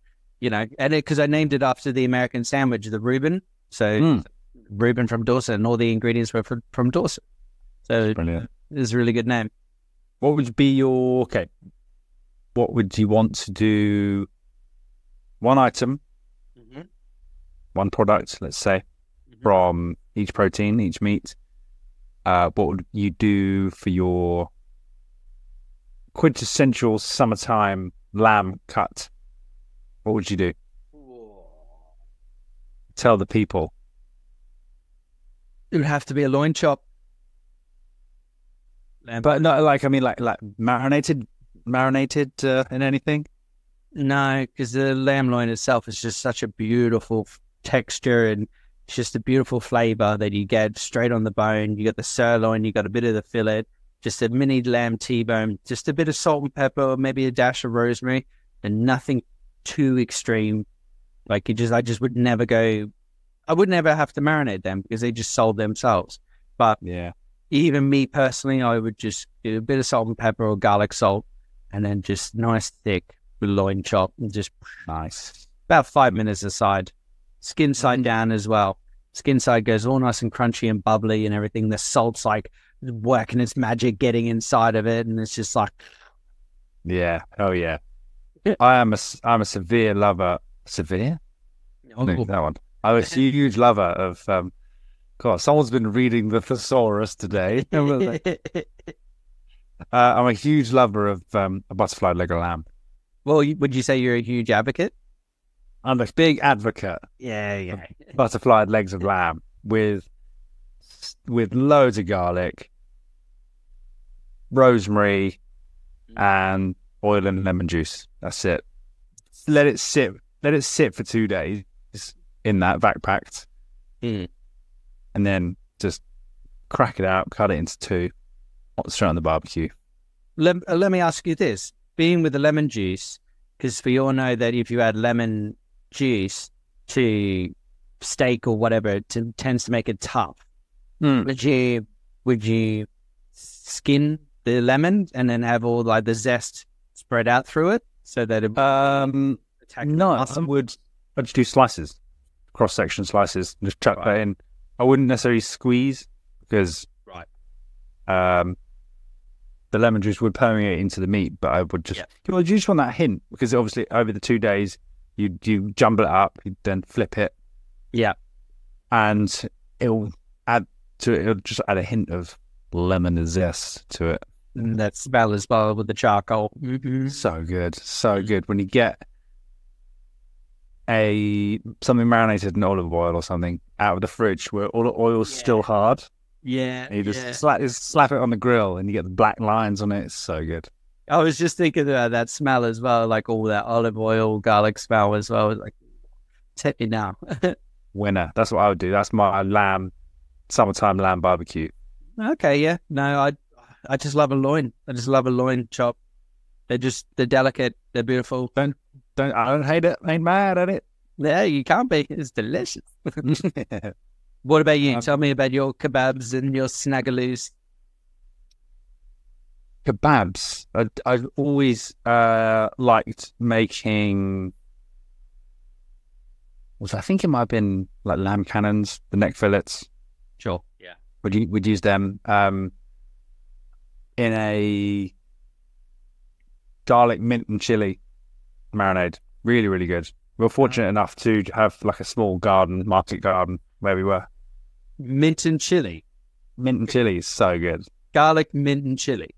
And because I named it after the American sandwich, the Reuben. So Reuben from Dorset, and all the ingredients were from Dorset. So Brilliant. it was a really good name. What would be what would you want to do? One item, one product, let's say, from each protein, each meat. What would you do for your quintessential summertime lamb cut? What would you do? Tell the people. It would have to be a loin chop. But not like marinated in anything? No, because the lamb loin itself is just such a beautiful texture, and it's just a beautiful flavor that you get straight on the bone. You got the sirloin, you got a bit of the fillet, just a mini lamb T-bone, just a bit of salt and pepper, maybe a dash of rosemary, and nothing too extreme. I would never have to marinate them because they just sold themselves. But even me personally, I would just do a bit of salt and pepper or garlic salt, and then just nice thick loin chop, and just Nice. about 5 minutes aside. Skin side down as well. Skin side goes all nice and crunchy and bubbly and everything. The salt's like working its magic, getting inside of it, and it's just like, yeah, oh yeah. I'm a severe lover. Severe? No, that one. I'm a huge lover of. God, someone's been reading the thesaurus today. I'm a huge lover of a butterfly leg of lamb. Well, would you say you're a huge advocate? I'm a big advocate. Yeah. Butterfly legs of lamb with loads of garlic, rosemary, and oil and lemon juice. That's it. Let it sit for 2 days in that vac packed, and then just crack it out, cut it into two, straight on the barbecue. Let me ask you this: being with the lemon juice, because we all know that if you add lemon juice to steak or whatever, it tends to make it tough. Would you skin the lemon and then have all like the zest spread out through it so that it no, I'd just do slices, cross section slices, and just chuck that in. I wouldn't necessarily squeeze because the lemon juice would permeate into the meat, but I would just you just want that hint, because obviously over the 2 days you jumble it up, you then flip it, and it'll just add a hint of lemon zest to it. And that smell as well with the charcoal. So good when you get something marinated in olive oil or something out of the fridge where all the oil's still hard. And you just slap it on the grill and you get the black lines on it. It's so good. I was just thinking about that smell as well, like all that olive oil, garlic smell as well. Like, take me now. Winner. That's what I would do. That's my summertime lamb barbecue. Okay, yeah. No, I just love a loin. I just love a loin chop. They're delicate. They're beautiful. I don't hate it. Ain't mad at it. Yeah, you can't be. It's delicious. What about you? Tell me about your kebabs and your snaggaloos. Kebabs. I've always liked making. I think it might have been like lamb cannons, the neck fillets. Sure. Yeah. We'd use them in a garlic, mint, and chili marinade. Really, really good. We were fortunate enough to have like a small market garden where we were. Mint and chili. Mint and chili is so good. Garlic, mint, and chili.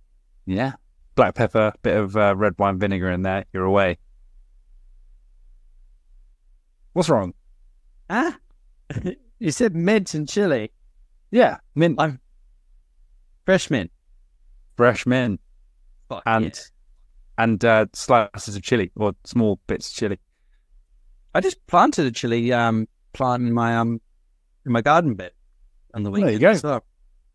Yeah. Black pepper, bit of red wine vinegar in there. You're away. What's wrong? Ah, you said mint and chili. Yeah, mint. Fresh mint. Fresh mint. Fuck and slices of chili or small bits of chili. I just planted a chili plant in my garden bed on the weekend. There you go. So,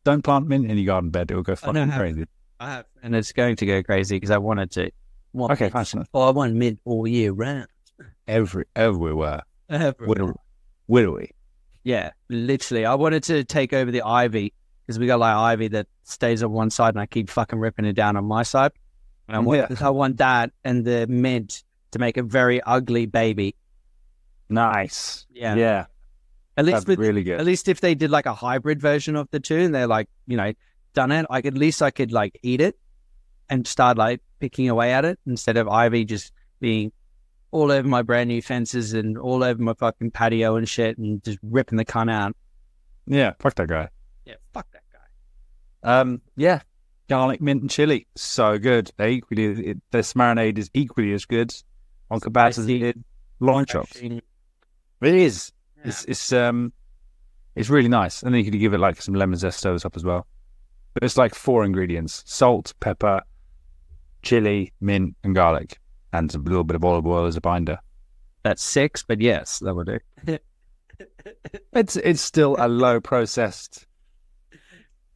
don't plant mint in your garden bed; it will go fucking crazy. I have, and it's going to go crazy because I wanted to. Okay, fascinating. Oh, I want mint all year round. Everywhere. Widowy. Yeah, literally. I wanted to take over the ivy because we got like ivy that stays on one side and I keep fucking ripping it down on my side. And I want that and the mint to make a very ugly baby. Nice. Yeah. At least That's really good. At least if they did like a hybrid version of the two and they're like, done it, at least I could like eat it and start like picking away at it instead of ivy just being all over my brand new fences and all over my fucking patio and shit and just ripping the cunt out. Yeah, fuck that guy. Yeah, fuck that guy. Yeah, garlic, mint, and chili, so good. This marinade is equally as good on kebabs as it is lamb chops. It is. Yeah. It's really nice, and then you could give it like some lemon zest over top as well. But it's like 4 ingredients: salt, pepper, chili, mint, and garlic. And a little bit of olive oil as a binder. That's 6, but yes, that would do. It's still a low processed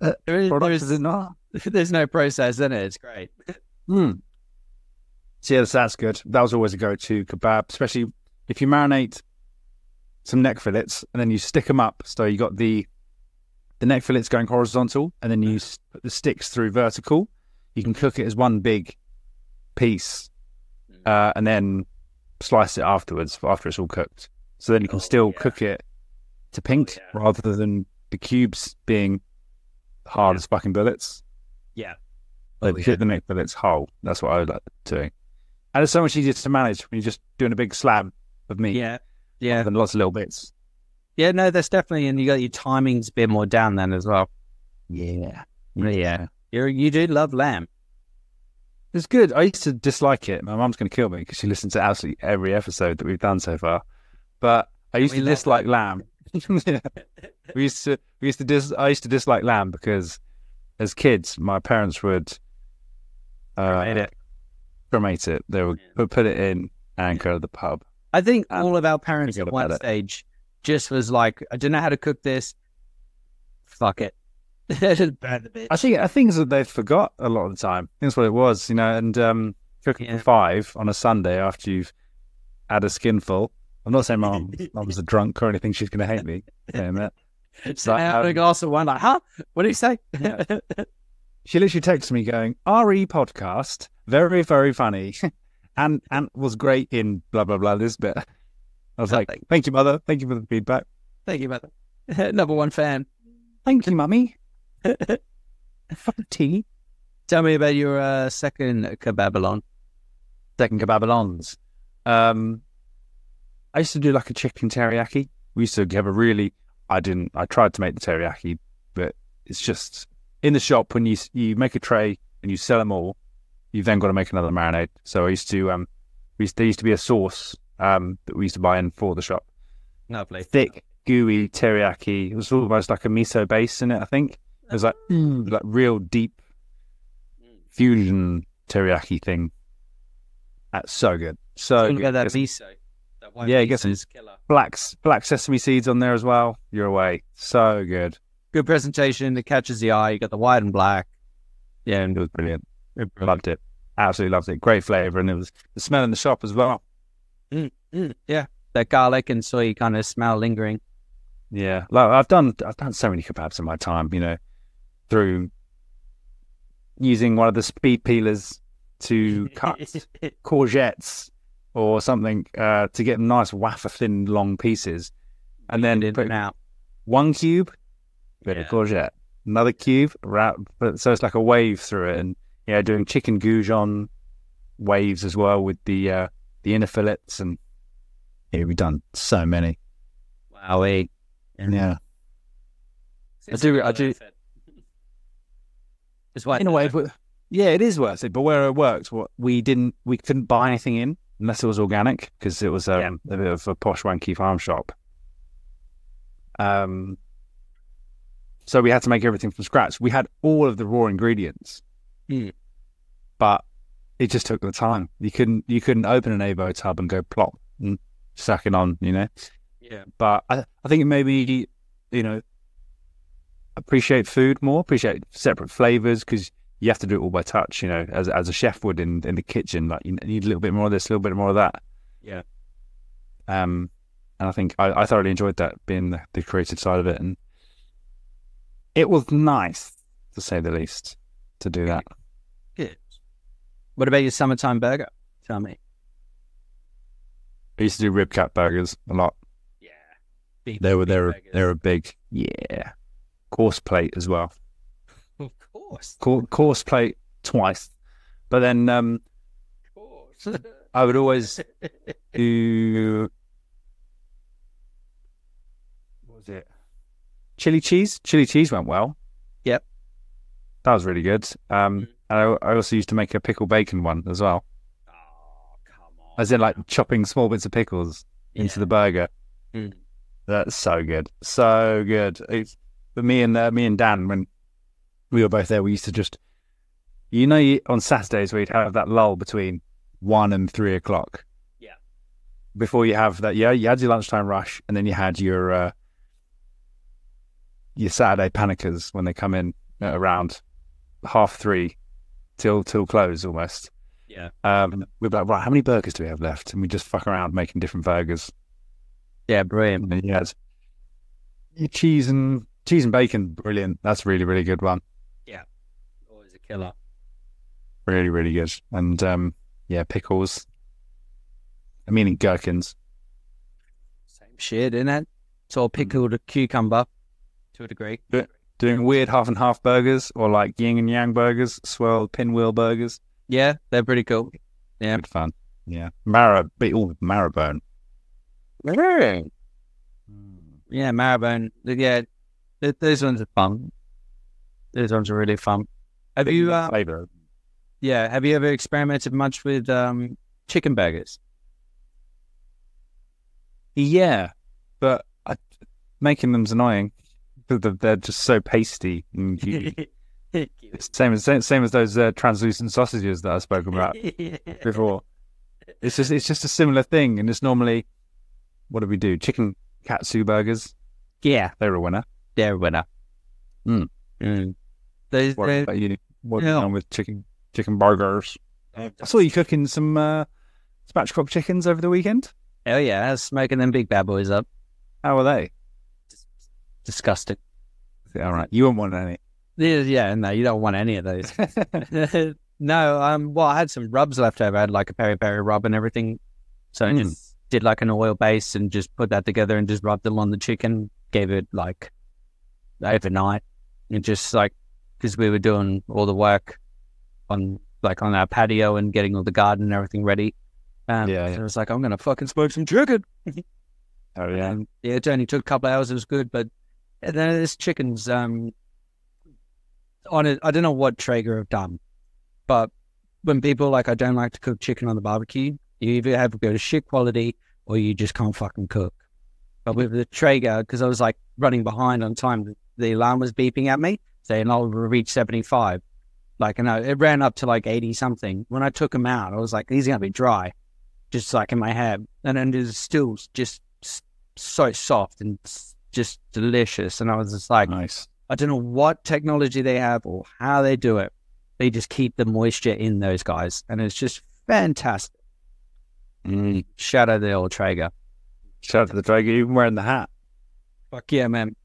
product, is it not? There's no process in it. It's great. So yes, that's good. That was always a go-to kebab, especially if you marinate some neck fillets and then you stick them up. So you got the neck fillets going horizontal, and then you put the sticks through vertical. You can cook it as one big piece. And then slice it afterwards after it's all cooked. So then you can still cook it to pink rather than the cubes being hard as fucking bullets. Yeah. Hit the neck fillets whole. That's what I like doing. And it's so much easier to manage when you're just doing a big slab of meat. Yeah. Than lots of little bits. Yeah, no, that's definitely, and you got your timings a bit more down then as well. Yeah. You do love lamb. It's good. I used to dislike it. My mum's going to kill me because she listens to absolutely every episode that we've done so far. But I used to dislike lamb. Yeah. I used to dislike lamb because as kids, my parents would cremate it. They would put it in and go to the pub. I think all of our parents at one stage just was like, I don't know how to cook this. Fuck it. Just burn the bitch. I think that they forgot a lot of the time. That's what it was, and cooking for 5 on a Sunday after you've had a skinful. I'm not saying my mum's a drunk or anything. She's going to hate me saying that. It's like having a glass of wine, like, huh? What did he say? Yeah. She literally texted me going, "RE podcast, very, very funny, and was great in blah, blah, blah, this bit." I was like, thank you, mother. Thank you for the feedback. Thank you, mother. Number 1 fan. Thank you, mummy. Fucking tea. Tell me about your second kebabalon. Second kebabalons. I used to do like a chicken teriyaki. We used to have a really... I tried to make the teriyaki, but it's just... In the shop, when you make a tray and you sell them all, you've then got to make another marinade. So I used to... there used to be a sauce that we used to buy in for the shop. Lovely. Thick, gooey teriyaki. It was almost like a miso base in it, I think. It was like real deep fusion teriyaki thing. That's so good. So good. Got that miso. That white you get some killer. Black sesame seeds on there as well. You're away. So good. Good presentation. It catches the eye. You got the white and black. Yeah, and it was brilliant. Loved it. Absolutely loved it. Great flavour, and it was the smell in the shop as well. Yeah, that garlic and soy kind of smell lingering. Yeah, like I've done so many kebabs in my time. Through using one of the speed peelers to cut courgettes or something to get nice wafer thin long pieces, and then put out 1 cube, bit of courgette, another cube, so it's like a wave through it, and doing chicken goujon waves as well with the inner fillets, and we've done so many. Wow, yeah. I do. It's worth in a way, but it is worth it. But where it worked, we couldn't buy anything in unless it was organic, because it was a bit of a posh wanky farm shop. So we had to make everything from scratch. We had all of the raw ingredients, but it just took the time. You couldn't open an Avo tub and go plop and suck it on, Yeah. But I think it made me, appreciate food more, appreciate separate flavors, because you have to do it all by touch, as a chef would in the kitchen. Like, you need a little bit more of this, a little bit more of that. Yeah. And I think I thoroughly enjoyed that, being the creative side of it, and it was nice, to say the least, to do that. Good. What about your summertime burger? Tell me. I used to do rib cap burgers a lot. Yeah. They were big. Yeah. Course plate as well. Of course. Course plate twice. But then Of course. I would always do, what was it? Chili cheese. Chili cheese went well. Yep. That was really good. And I also used to make a pickle bacon one as well. Oh, come on. As in, like, chopping small bits of pickles into the burger. That's so good. So good. But me and Dan, when we were both there, we used to just, on Saturdays we'd have that lull between 1 and 3 o'clock. Yeah. Before you have that, you had your lunchtime rush, and then you had your Saturday panicas when they come in at around 3:30 till close almost. Yeah. We'd be like, right, how many burgers do we have left? And we just fuck around making different burgers. Yeah, brilliant. And then you had your cheese and bacon, brilliant. That's a really, really good one. Yeah. Always a killer. Really, really good. And pickles. I mean, gherkins. Same shit, isn't it? It's all pickled cucumber to a degree. Doing weird half and half burgers, or like yin and yang burgers, swirl pinwheel burgers. Yeah, they're pretty cool. Yeah. Good fun. Yeah. Marrowbone. Yeah, marrowbone. Yeah, those ones are fun. Those ones are really fun. Have you? Flavor. Yeah. Have you ever experimented much with chicken burgers? Yeah, but making them's annoying. They're just so pasty. Same as those translucent sausages that I spoke about before. It's just a similar thing, and it's normally, what do we do? Chicken katsu burgers. Yeah, they're a winner. They're a winner. What about you? What have you done with chicken burgers? I saw you cooking some spatchcock chickens over the weekend. Oh yeah, I was smoking them big bad boys up. How are they? Disgusting. All right, you won't want any. Yeah, no, you don't want any of those. No, well, I had some rubs left over. I had like a peri-peri rub and everything. So I just did like an oil base and just put that together and just rubbed them on the chicken. Gave it like overnight. And just like, because we were doing all the work on our patio and getting all the garden and everything ready. So I was like, I'm going to fucking smoke some chicken. Oh, yeah. It only took a couple of hours. It was good, but then this chicken's on it. I don't know what Traeger have done, but when people like, I don't like to cook chicken on the barbecue, you either have to go to shit quality or you just can't fucking cook. But with the Traeger, because I was like running behind on time, the alarm was beeping at me saying I'll reach 75. Like, and it ran up to like 80 something. When I took them out, I was like, these are going to be dry, just like in my head. And then it's still just so soft and just delicious. And I was just like, nice. I don't know what technology they have or how they do it. They just keep the moisture in those guys. And it's just fantastic. Shout out to the old Traeger. Shout out to the Traeger, even wearing the hat. Fuck yeah, man.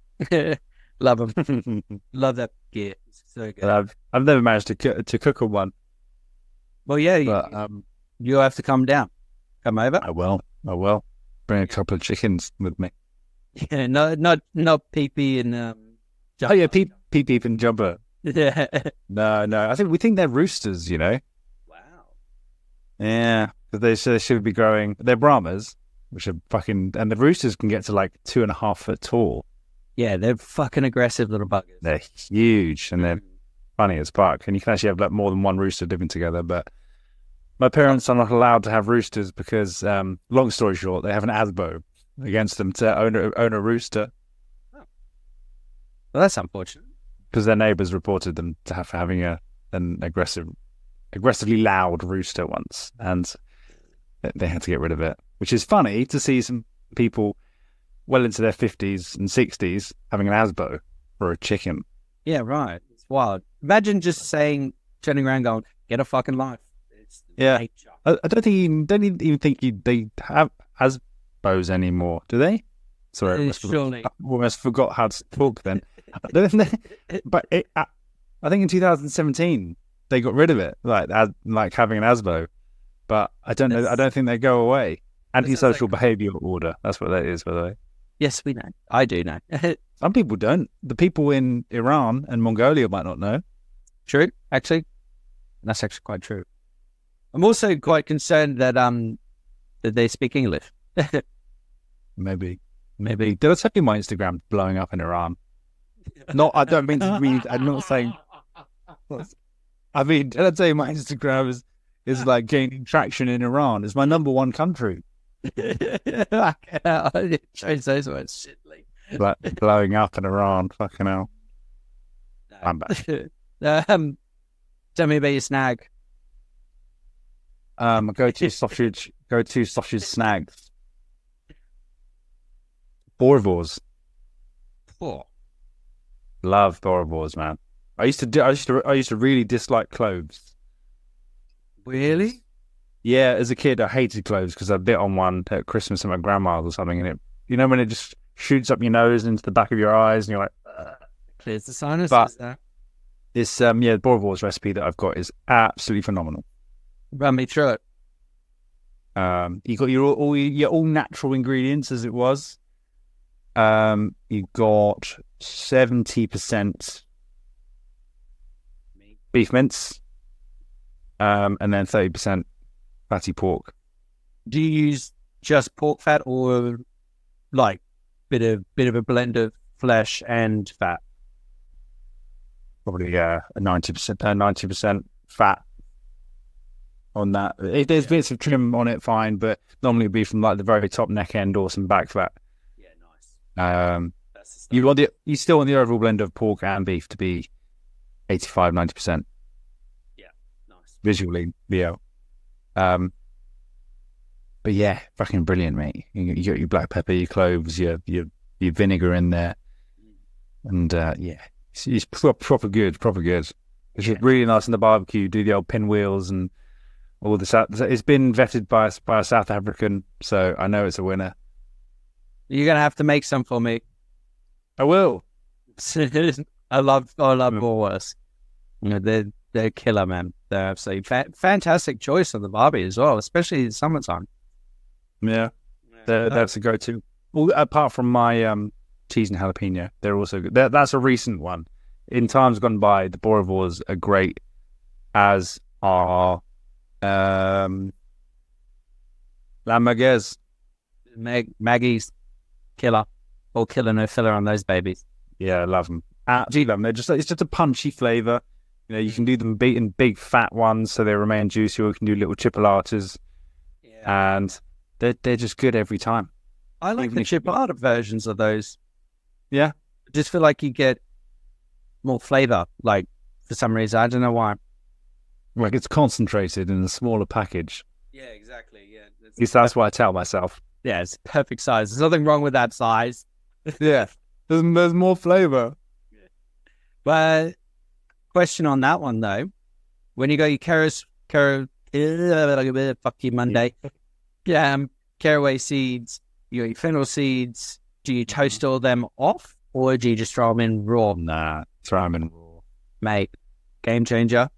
Love them. Love that gear. So good. But I've never managed to cook on one. Well, yeah, But you'll have to come down. Come over. I will. Bring a couple of chickens with me. Yeah, not Pee-Pee and Oh yeah, Peep and Jumper. Yeah. No. We think they're roosters. You know. Wow. Yeah, because they should be growing. They're Brahmas, which are fucking, and the roosters can get to like 2.5 foot tall. Yeah, they're fucking aggressive little buggers. They're huge and they're funny as fuck. And you can actually have like more than one rooster living together. But my parents are not allowed to have roosters because, long story short, they have an ASBO against them to own a rooster. Oh. Well, that's unfortunate. Because their neighbours reported them to having an aggressively loud rooster once, and they had to get rid of it. Which is funny to see some people well into their 50s and 60s having an ASBO for a chicken. Yeah, right. It's wild. Imagine just turning around going, get a fucking life. It's nature. I don't even think they have ASBOs anymore, do they? Sorry, I almost forgot how to talk then. But I think in 2017 they got rid of it, like having an ASBO. But I don't know. I don't think they go away. Antisocial behaviour order. That's what that is, by the way. Yes, we know. I do know. Some people don't. The people in Iran and Mongolia might not know. True, actually. That's actually quite true. I'm also quite concerned that they speak English. Maybe. Did I tell you my Instagram blowing up in Iran? I don't mean to read. I'm not saying. I mean, did I tell you my Instagram is like gaining traction in Iran? It's my number one country. Shows those words, shitly. Like blowing up in Iran, fucking hell. No. I'm back. Tell me about your snag. Go to sausage snags. Boerewors. Oh. Love Boerewors, man. I used to really dislike cloves. Really? Yeah, as a kid, I hated cloves because I bit on one at Christmas at my grandma's or something, and when it just shoots up your nose into the back of your eyes, and you're like, clears the sinus. But this, the Boerewors recipe that I've got is absolutely phenomenal. Run me through it. You got your all natural ingredients as it was. You got 70% beef mince, and then 30% fatty pork. Do you use just pork fat or like bit of a blend of flesh and fat? Probably a 90% fat on that. If there's bits of trim on it, fine, but normally it'd be from like the very top neck end or some back fat. Yeah, nice. You still want the overall blend of pork and beef to be 85-90%. Yeah, nice. Visually, yeah. But yeah, fucking brilliant, mate. You got your black pepper, your cloves, your vinegar in there, and it's proper good. It's just really nice in the barbecue. Do the old pinwheels and all this. It's been vetted by a South African, so I know it's a winner. You're gonna have to make some for me. I will. I love Boerewors. They're killer, man. They're absolutely fantastic choice on the barbie as well, especially in summertime. Yeah, that's a go-to. Well, apart from my cheese and jalapeno, they're also good. That's a recent one. In times gone by, the Boerewors are great, as are La Maguez. Maggie's killer. All killer, no filler on those babies. Yeah, I love them. Absolutely love them. It's just a punchy flavour. You can do them in big fat ones so they remain juicy, or you can do little chipolatas. Yeah. And they're just good every time. I like the chipolata versions of those. Yeah. I just feel like you get more flavour, like, for some reason. I don't know why. Like, it's concentrated in a smaller package. Yeah, exactly. Yeah. At least that's what I tell myself. Yeah, it's perfect size. There's nothing wrong with that size. Yeah. There's more flavour. Yeah. But question on that one, though. When you got your fuck you, Monday. Caraway seeds, your fennel seeds, do you toast all them off, or do you just throw them in raw? Nah, throw them in raw. Mate, game changer.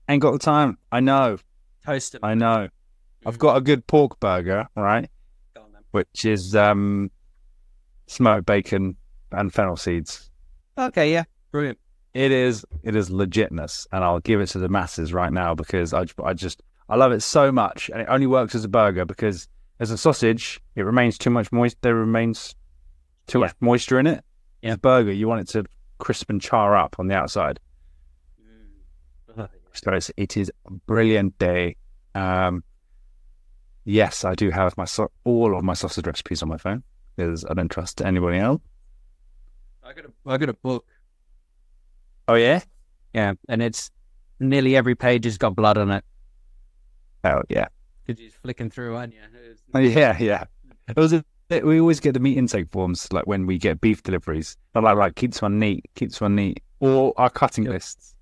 Ain't got the time. I know. Toast it. I know. I've got a good pork burger, right? Go on, then. Which is smoked bacon and fennel seeds. Okay, yeah. Brilliant. It is legitness, and I'll give it to the masses right now because I love it so much, and it only works as a burger because as a sausage, it remains too much moist. There remains too much moisture in it. Yeah. As a burger, you want it to crisp and char up on the outside. So it is a brilliant day. Yes, I do have all of my sausage recipes on my phone because I don't trust anybody else. I got a book. Oh yeah, Yeah, and it's nearly every page has got blood on it. oh yeah, Because you're flicking through, aren't you? oh, yeah. We always get the meat intake forms like when we get beef deliveries. They're like keep this one neat, or our cutting lists.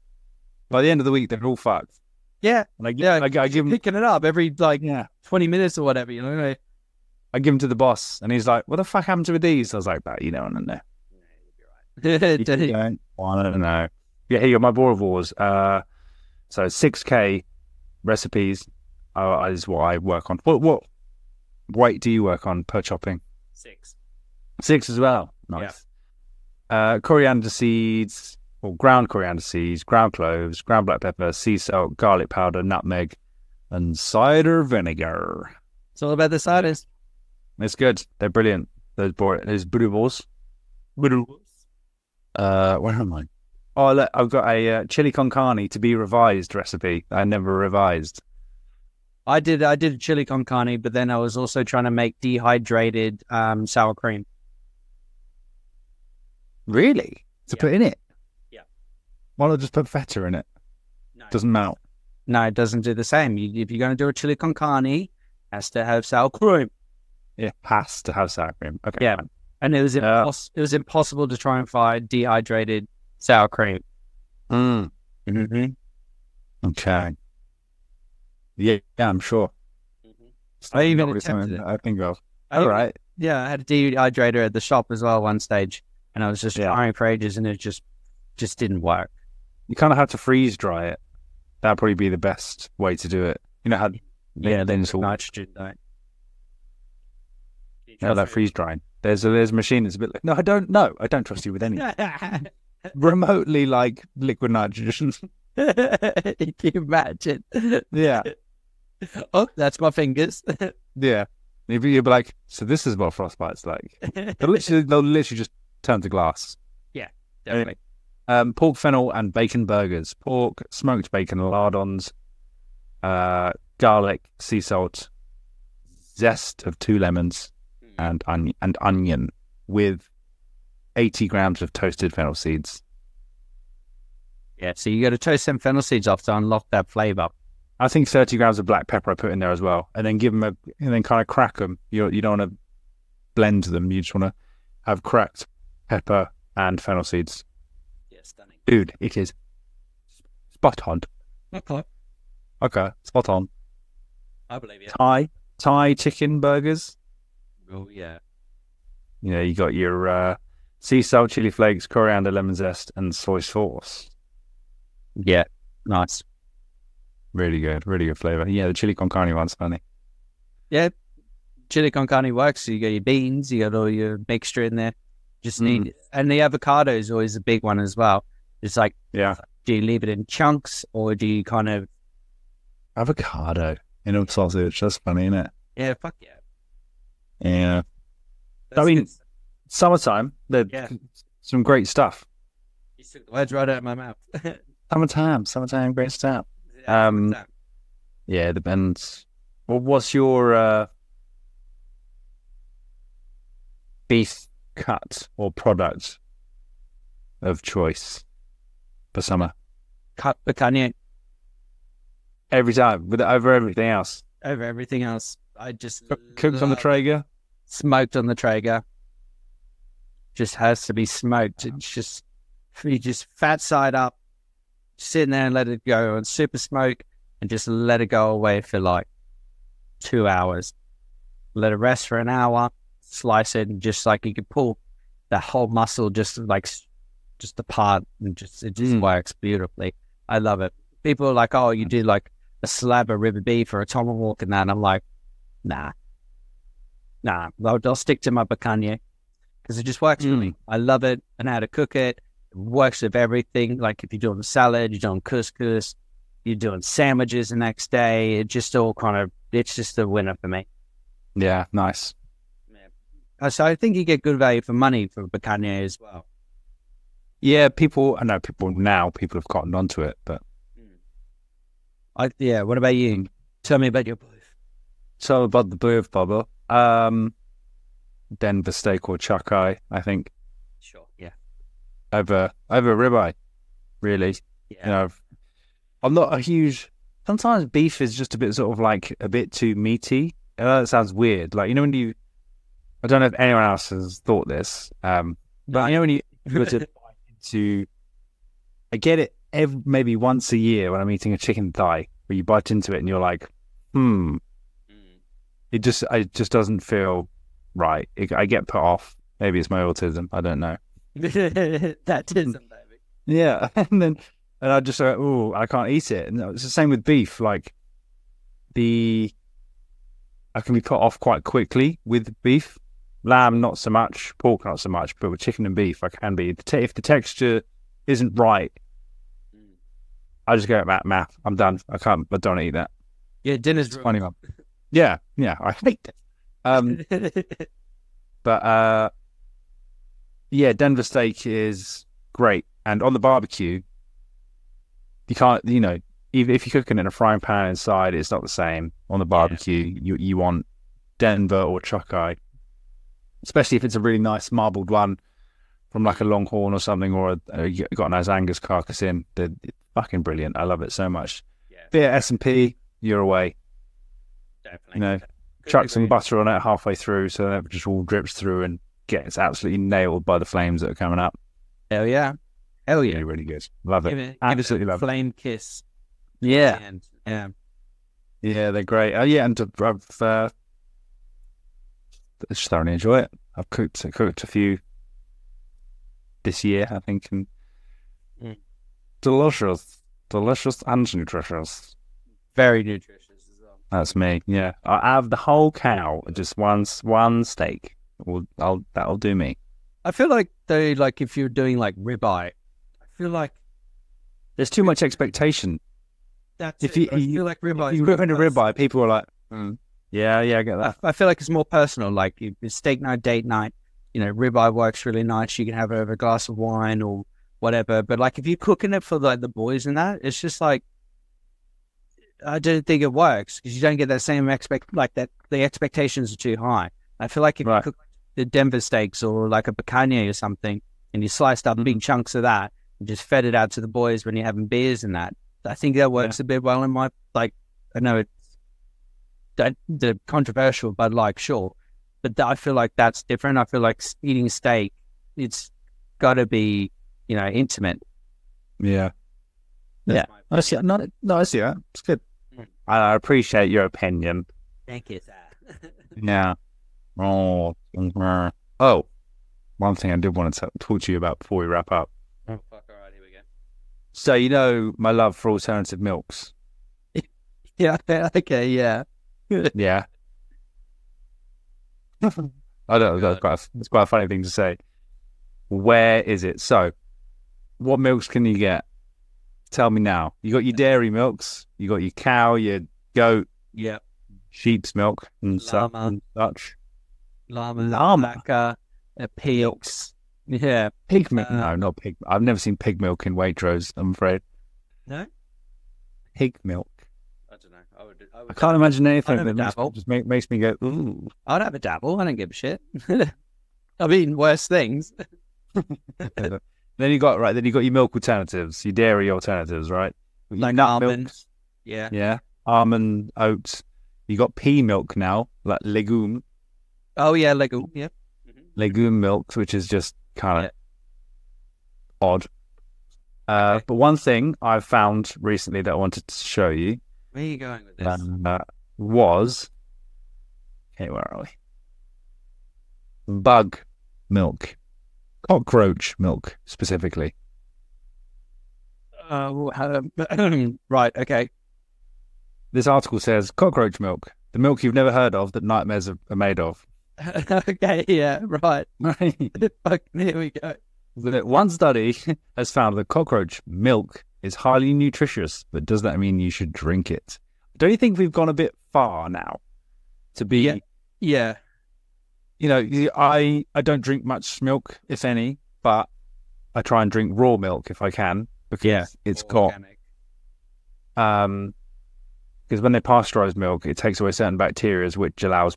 By the end of the week, they're all fucked. Yeah, And I give them, picking it up every 20 minutes or whatever. You know. I give them to the boss, and he's like, "What the fuck happened to these?" I was like, "But you don't want to know. You don't want to know." Yeah, here you go. My boerewors. So 6K recipes is what I work on. What weight do you work on per chopping? 6. 6 as well. Nice. Coriander seeds, or ground coriander seeds, ground cloves, ground black pepper, sea salt, garlic powder, nutmeg, and cider vinegar. It's all about the ciders. It's good. They're brilliant. Those boerewors. Where am I? Oh, look, I've got a chili con carne to be revised recipe that I never revised. I did a chili con carne, but then I was also trying to make dehydrated sour cream. Really? To put in it? Yeah. Why not just put feta in it? No, Doesn't melt. No, it doesn't do the same. If you're going to do a chili con carne, it has to have sour cream. Yeah, has to have sour cream. Okay. Yeah. Fine. And it was impossible to try and find dehydrated sour cream. Mm-hmm. Okay. Yeah, I'm sure. I even Probably attempted something it. I think of. I All even- right. Yeah, I had a dehydrator at the shop as well one stage, and I was just Yeah. trying for ages, and it just didn't work. You kind of have to freeze dry it. That'd probably be the best way to do it. You know how then it's all nitrogen, don't. that freeze drying. There's a machine that's a bit like, no, I don't know. I don't trust you with any remotely like liquid nitrogen. Can you imagine? Yeah. Oh, that's my fingers. Yeah. You'd be like, so this is what frostbite's like. They'll literally just turn to glass. Definitely. Pork fennel and bacon burgers. Pork, smoked bacon lardons, garlic, sea salt, zest of 2 lemons, and onion with 80 grams of toasted fennel seeds. Yeah, so you got to toast some fennel seeds off to unlock that flavor. I think 30 grams of black pepper I put in there as well, and then and then kind of crack them. You don't want to blend them. You just want to have cracked pepper and fennel seeds. Yeah, stunning. Dude, it is spot on. Okay. Okay, spot on. I believe you. Thai chicken burgers. Oh, yeah. You know, you got your sea salt, chili flakes, coriander, lemon zest, and soy sauce. Yeah, nice. Really good flavor. Yeah, the chili con carne one's funny. Yeah, chili con carne works. So you got your beans, you got all your mixture in there. Just need and the avocado is always a big one as well. It's like, Yeah, do you leave it in chunks or do you kind of? avocado in a sausage. That's funny, isn't it? Yeah, fuck yeah. Yeah. That's mean, good. Summertime. Yeah. Some great stuff. You took the words right out of my mouth. Summertime, great stuff. Yeah, depends. Well, what's your beef cut or product of choice for summer? Cut picanha Every time, over everything else. over everything else. I just Cooked on the love- Traeger. smoked on the Traeger. Just has to be smoked. It's just you just fat side up, sit in there and let it go on super smoke, and just let it go away for like 2 hours. Let it rest for an hour. Slice it, and just like you could pull the whole muscle, just like just apart, and it just works beautifully. I love it. People are like, oh, you do like a slab of rib beef or a tomahawk and that. And I'm like, nah. I'll stick to my picanha because it just works for me. I love it and how to cook it. It works with everything. Like if you're doing a salad, you're doing couscous, you're doing sandwiches the next day. It just all it's just a winner for me. Yeah, nice. Yeah. So I think you get good value for money for picanha as well. Yeah, I know people have cottoned onto it, but. What about you? Tell me about your beef. So about the beef, Bubba. Denver steak or chuck eye, I think. Sure. Yeah. Over ribeye, really. Yeah. You know, I'm not a huge. Sometimes beef is just a bit sort of like a bit too meaty. I know that sounds weird. Like, you know, I don't know if anyone else has thought this, but you know when you go to bite into, I get it maybe once a year when I'm eating a chicken thigh, where you bite into it and you're like, it just doesn't feel right. I get put off. Maybe it's my autism. I don't know. That is, baby. Yeah, and I just go, oh, I can't eat it. And it's the same with beef. Like I can be put off quite quickly with beef. Lamb, not so much. Pork, not so much. But with chicken and beef, I can be. If the texture isn't right, I just go, math. I'm done. I don't want to eat that. Yeah, dinner's funny, man. Yeah, I hate it. But yeah, Denver steak is great, and on the barbecue, you can't. You know, even if you're cooking in a frying pan inside, it's not the same. On the barbecue, you want Denver or chuck eye, especially if it's a really nice marbled one from like a Longhorn or something, or you got a nice Angus carcass in. They're fucking brilliant. I love it so much. Yeah. Bit of S&P, you're away. Definitely. You know, chuck some butter on it halfway through so that it just all drips through and gets absolutely nailed by the flames that are coming up. Hell yeah. Really, really good. Love it. Absolutely love it. Flame kiss. Yeah. Yeah. Yeah, they're great. Yeah, and I've just thoroughly enjoy it. I've cooked a few this year, I think, and delicious and nutritious. Very nutritious as well. That's me. Yeah, I have the whole cow, just one steak. That'll do me. I feel like if you're doing like ribeye, I feel like there's too much expectation. That's I feel like ribeye. You rip into ribeye, people are like, yeah, I get that. I feel like it's more personal. Like it's steak night, date night. You know, ribeye works really nice. You can have it over a glass of wine or whatever. But like if you're cooking it for like the boys and that, it's just like I don't think it works because you don't get that same the expectations are too high. I feel like if you cook the Denver steaks or like a picanha or something, and you sliced up big chunks of that and just fed it out to the boys when you're having beers and that, I think that works a bit well in my I know it's controversial, but like sure. But I feel like that's different. I feel like eating steak, it's got to be, intimate. Yeah. I see. I see that. It's good. I appreciate your opinion. Thank you, sir. Yeah. Oh, one thing I did want to talk to you about before we wrap up. Oh, fuck. All right, here we go. So, my love for alternative milks. Yeah. Okay. Yeah. Yeah. I don't know. It's quite a funny thing to say. Where is it? So, what milks can you get? Tell me now. You got your dairy milks. You got your cow, your goat, sheep's milk, and such. Llama. Pigs. Yeah. Pig milk. No, not pig. I've never seen pig milk in Waitrose, I'm afraid. No? Pig milk. I don't know. I can't imagine anything that just makes me go, ooh. I'd have a dabble. I don't give a shit. I've eaten worse things. Then you got your milk alternatives, your dairy alternatives, right? Like nut almonds. Milk. Yeah. Almond, oats. You got pea milk now, like legume. Oh yeah, legume. Yeah. Legume milk, which is just kind of odd. But one thing I've found recently that I wanted to show you. Where are you going with this? Was okay. Where are we? Bug milk. Cockroach milk, specifically. Right, okay. This article says, cockroach milk, the milk you've never heard of that nightmares are made of. Okay, yeah, right. Here we go. One study has found that cockroach milk is highly nutritious, but does that mean you should drink it? Don't you think we've gone a bit far now to be... Yeah. You know, I don't drink much milk, if any, but I try and drink raw milk if I can, because it's got... Because when they pasteurize milk, it takes away certain bacteria, which allows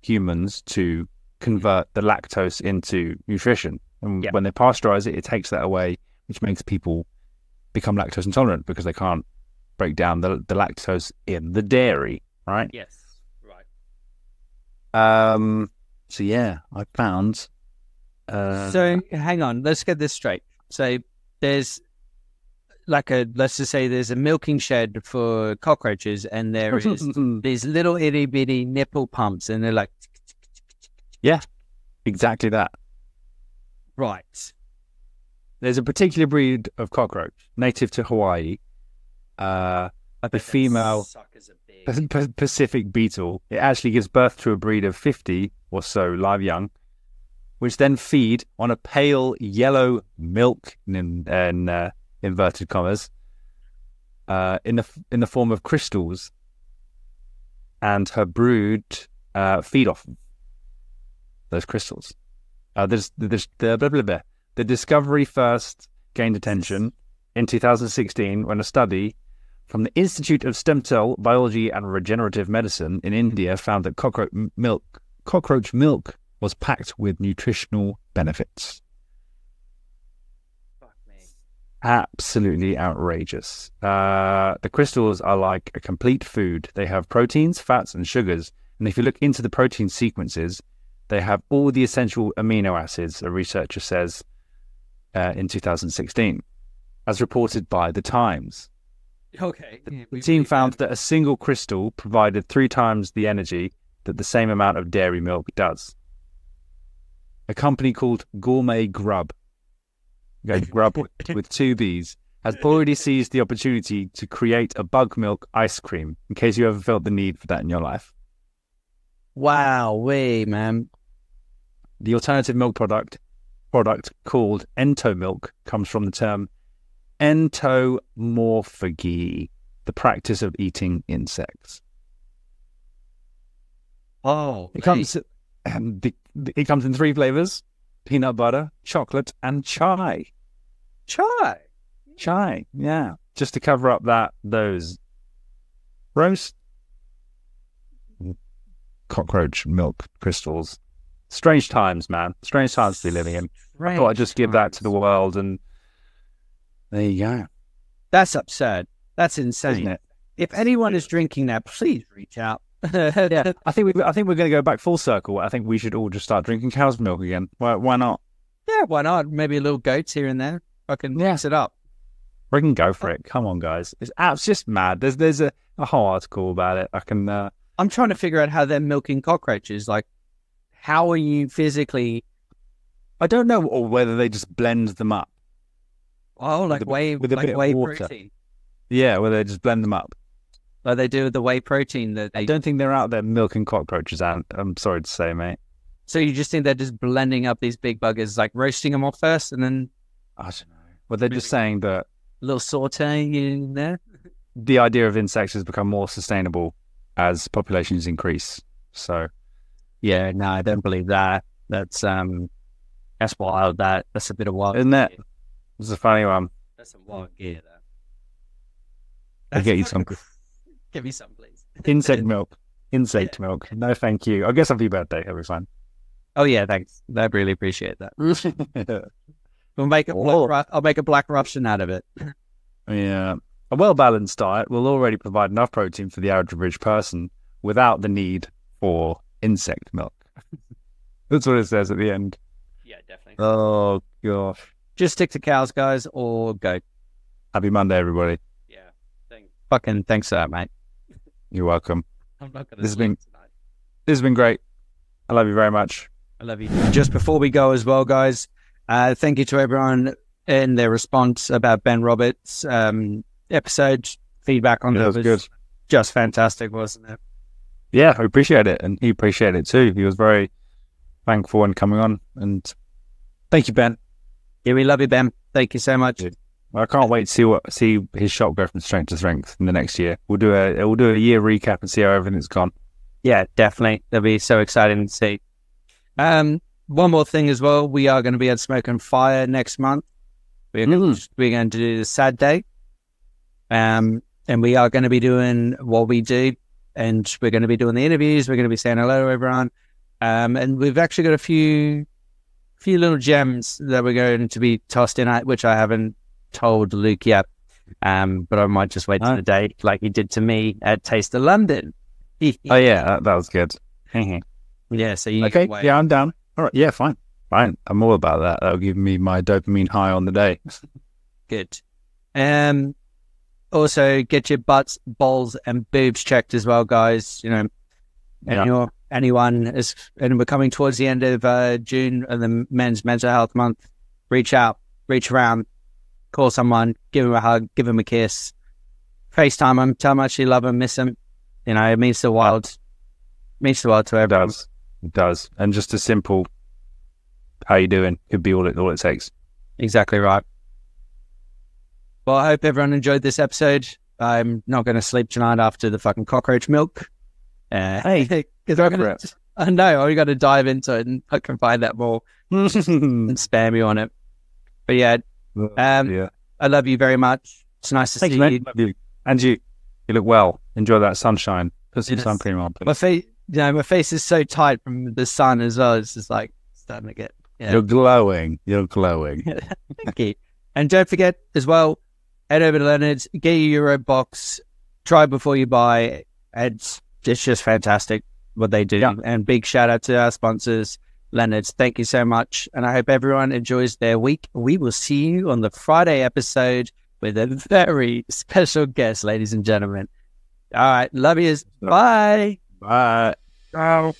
humans, to convert the lactose into nutrition. And when they pasteurize it, it takes that away, which makes people become lactose intolerant because they can't break down the lactose in the dairy, right? Yes, right. So yeah, I found. So hang on, let's get this straight. So there's let's just say there's a milking shed for cockroaches, and there is these little itty bitty nipple pumps, and they're like, yeah, exactly that. Right. There's a particular breed of cockroach native to Hawaii. The female Pacific beetle. It actually gives birth to a breed of 50 or so live young, which then feed on a pale yellow milk in inverted commas in the form of crystals, and her brood feed off those crystals. The discovery first gained attention in 2016 when a study from the Institute of Stem Cell Biology and Regenerative Medicine in India found that cockroach milk was packed with nutritional benefits. Fuck me. Absolutely outrageous. The crystals are like a complete food. They have proteins, fats, and sugars. And if you look into the protein sequences, they have all the essential amino acids, a researcher says in 2016, as reported by The Times. Okay. The team found that a single crystal provided 3 times the energy that the same amount of dairy milk does. A company called Gourmet Grub, Grub with 2 Bs, has already seized the opportunity to create a bug milk ice cream, in case you ever felt the need for that in your life. Wow, man. The alternative milk product called entomilk comes from the term entomorphagy, the practice of eating insects. Oh, it comes in 3 flavors: peanut butter, chocolate, and chai. Chai, yeah, just to cover up those roast cockroach milk crystals. Strange times, man. Strange times to be living in. I thought I'd just give that to the world, and there you go. That's absurd. That's insane. Isn't it? If anyone is drinking that, please reach out. Yeah, I think we're going to go back full circle. I think we should all just start drinking cow's milk again. Why not? Yeah, why not? Maybe a little goats here and there. Fucking mix it up. We can go for it. Come on, guys. It's just mad. There's a whole article about it. I'm trying to figure out how they're milking cockroaches. Like, how are you physically? I don't know, or whether they just blend them up. Oh, like whey water. protein. Yeah, where they just blend them up. Like they do with the whey protein. That I don't think they're out there milking cockroaches, and I'm sorry to say, mate. So you just think they're just blending up these big buggers, like roasting them off first, and then I don't know. Well, they're just saying that a little sauteing in there. The idea of insects has become more sustainable as populations increase. So, yeah, no, I don't believe that. That's wild. That's a bit of wild, isn't it? It's a funny one. That's some wild gear, though. I'll get you some. Give me some, please. Insect milk. Milk. No, thank you. I guess happy birthday. It'll be fine. Oh yeah, thanks. I really appreciate that. I'll make a black Russian out of it. Yeah. A well-balanced diet will already provide enough protein for the average person without the need for insect milk. That's what it says at the end. Yeah, definitely. Oh, gosh. Just stick to cows, guys, or goat. Happy Monday, everybody. Yeah. Thanks for that, mate. You're welcome. I'm not going to This has been great. I love you very much. I love you. Just before we go as well, guys, Thank you to everyone in their response about Ben Roberts' episode. Feedback on that was good. Just fantastic, wasn't it? Yeah, I appreciate it, and he appreciated it too. He was very thankful and coming on, and thank you, Ben. Yeah, we love you, Ben. Thank you so much. I can't wait to see his shop go from strength to strength in the next year. We'll do a year recap and see how everything's gone. Yeah, definitely. That'll be so exciting to see. One more thing as well. We are going to be at Smoke and Fire next month. We're going to do the Sad Day. And we are going to be doing what we do. And we're going to be doing the interviews. We're going to be saying hello to everyone. And we've actually got a few little gems that we're going to be tossed in at, which I haven't told Luke yet. But I might just wait till the day, like he did to me at Taste of London. Oh yeah, that was good. Yeah, so you okay? Yeah, I'm down. All right, yeah, fine. I'm all about that. That'll give me my dopamine high on the day. Good. Also, get your butts, balls, and boobs checked as well, guys. You know, anyone is, and we're coming towards the end of June and the Men's Mental Health Month. Reach out, reach around, call someone, give them a hug, give them a kiss, FaceTime them, tell them how much you love them, miss them. You know, it means the world. It means the world to everyone. It does. And just a simple, how you doing, could be all it takes. Exactly right. Well, I hope everyone enjoyed this episode. I'm not going to sleep tonight after the fucking cockroach milk. Hey, I know, I got to dive into it and I can find out more and spam you on it. But yeah, I love you very much. It's nice to see you. Love you. And you look well. Enjoy that sunshine. Put some sun cream on. Please. My face is so tight from the sun as well. It's just like starting to get. Yeah. You're glowing. Thank you. And don't forget as well, head over to Leonards, get your Euro box, try before you buy. It's just fantastic what they do. Yeah. And big shout out to our sponsors, Leonards. Thank you so much. And I hope everyone enjoys their week. We will see you on the Friday episode with a very special guest, ladies and gentlemen. All right. Love yous. Bye. Bye. Ciao.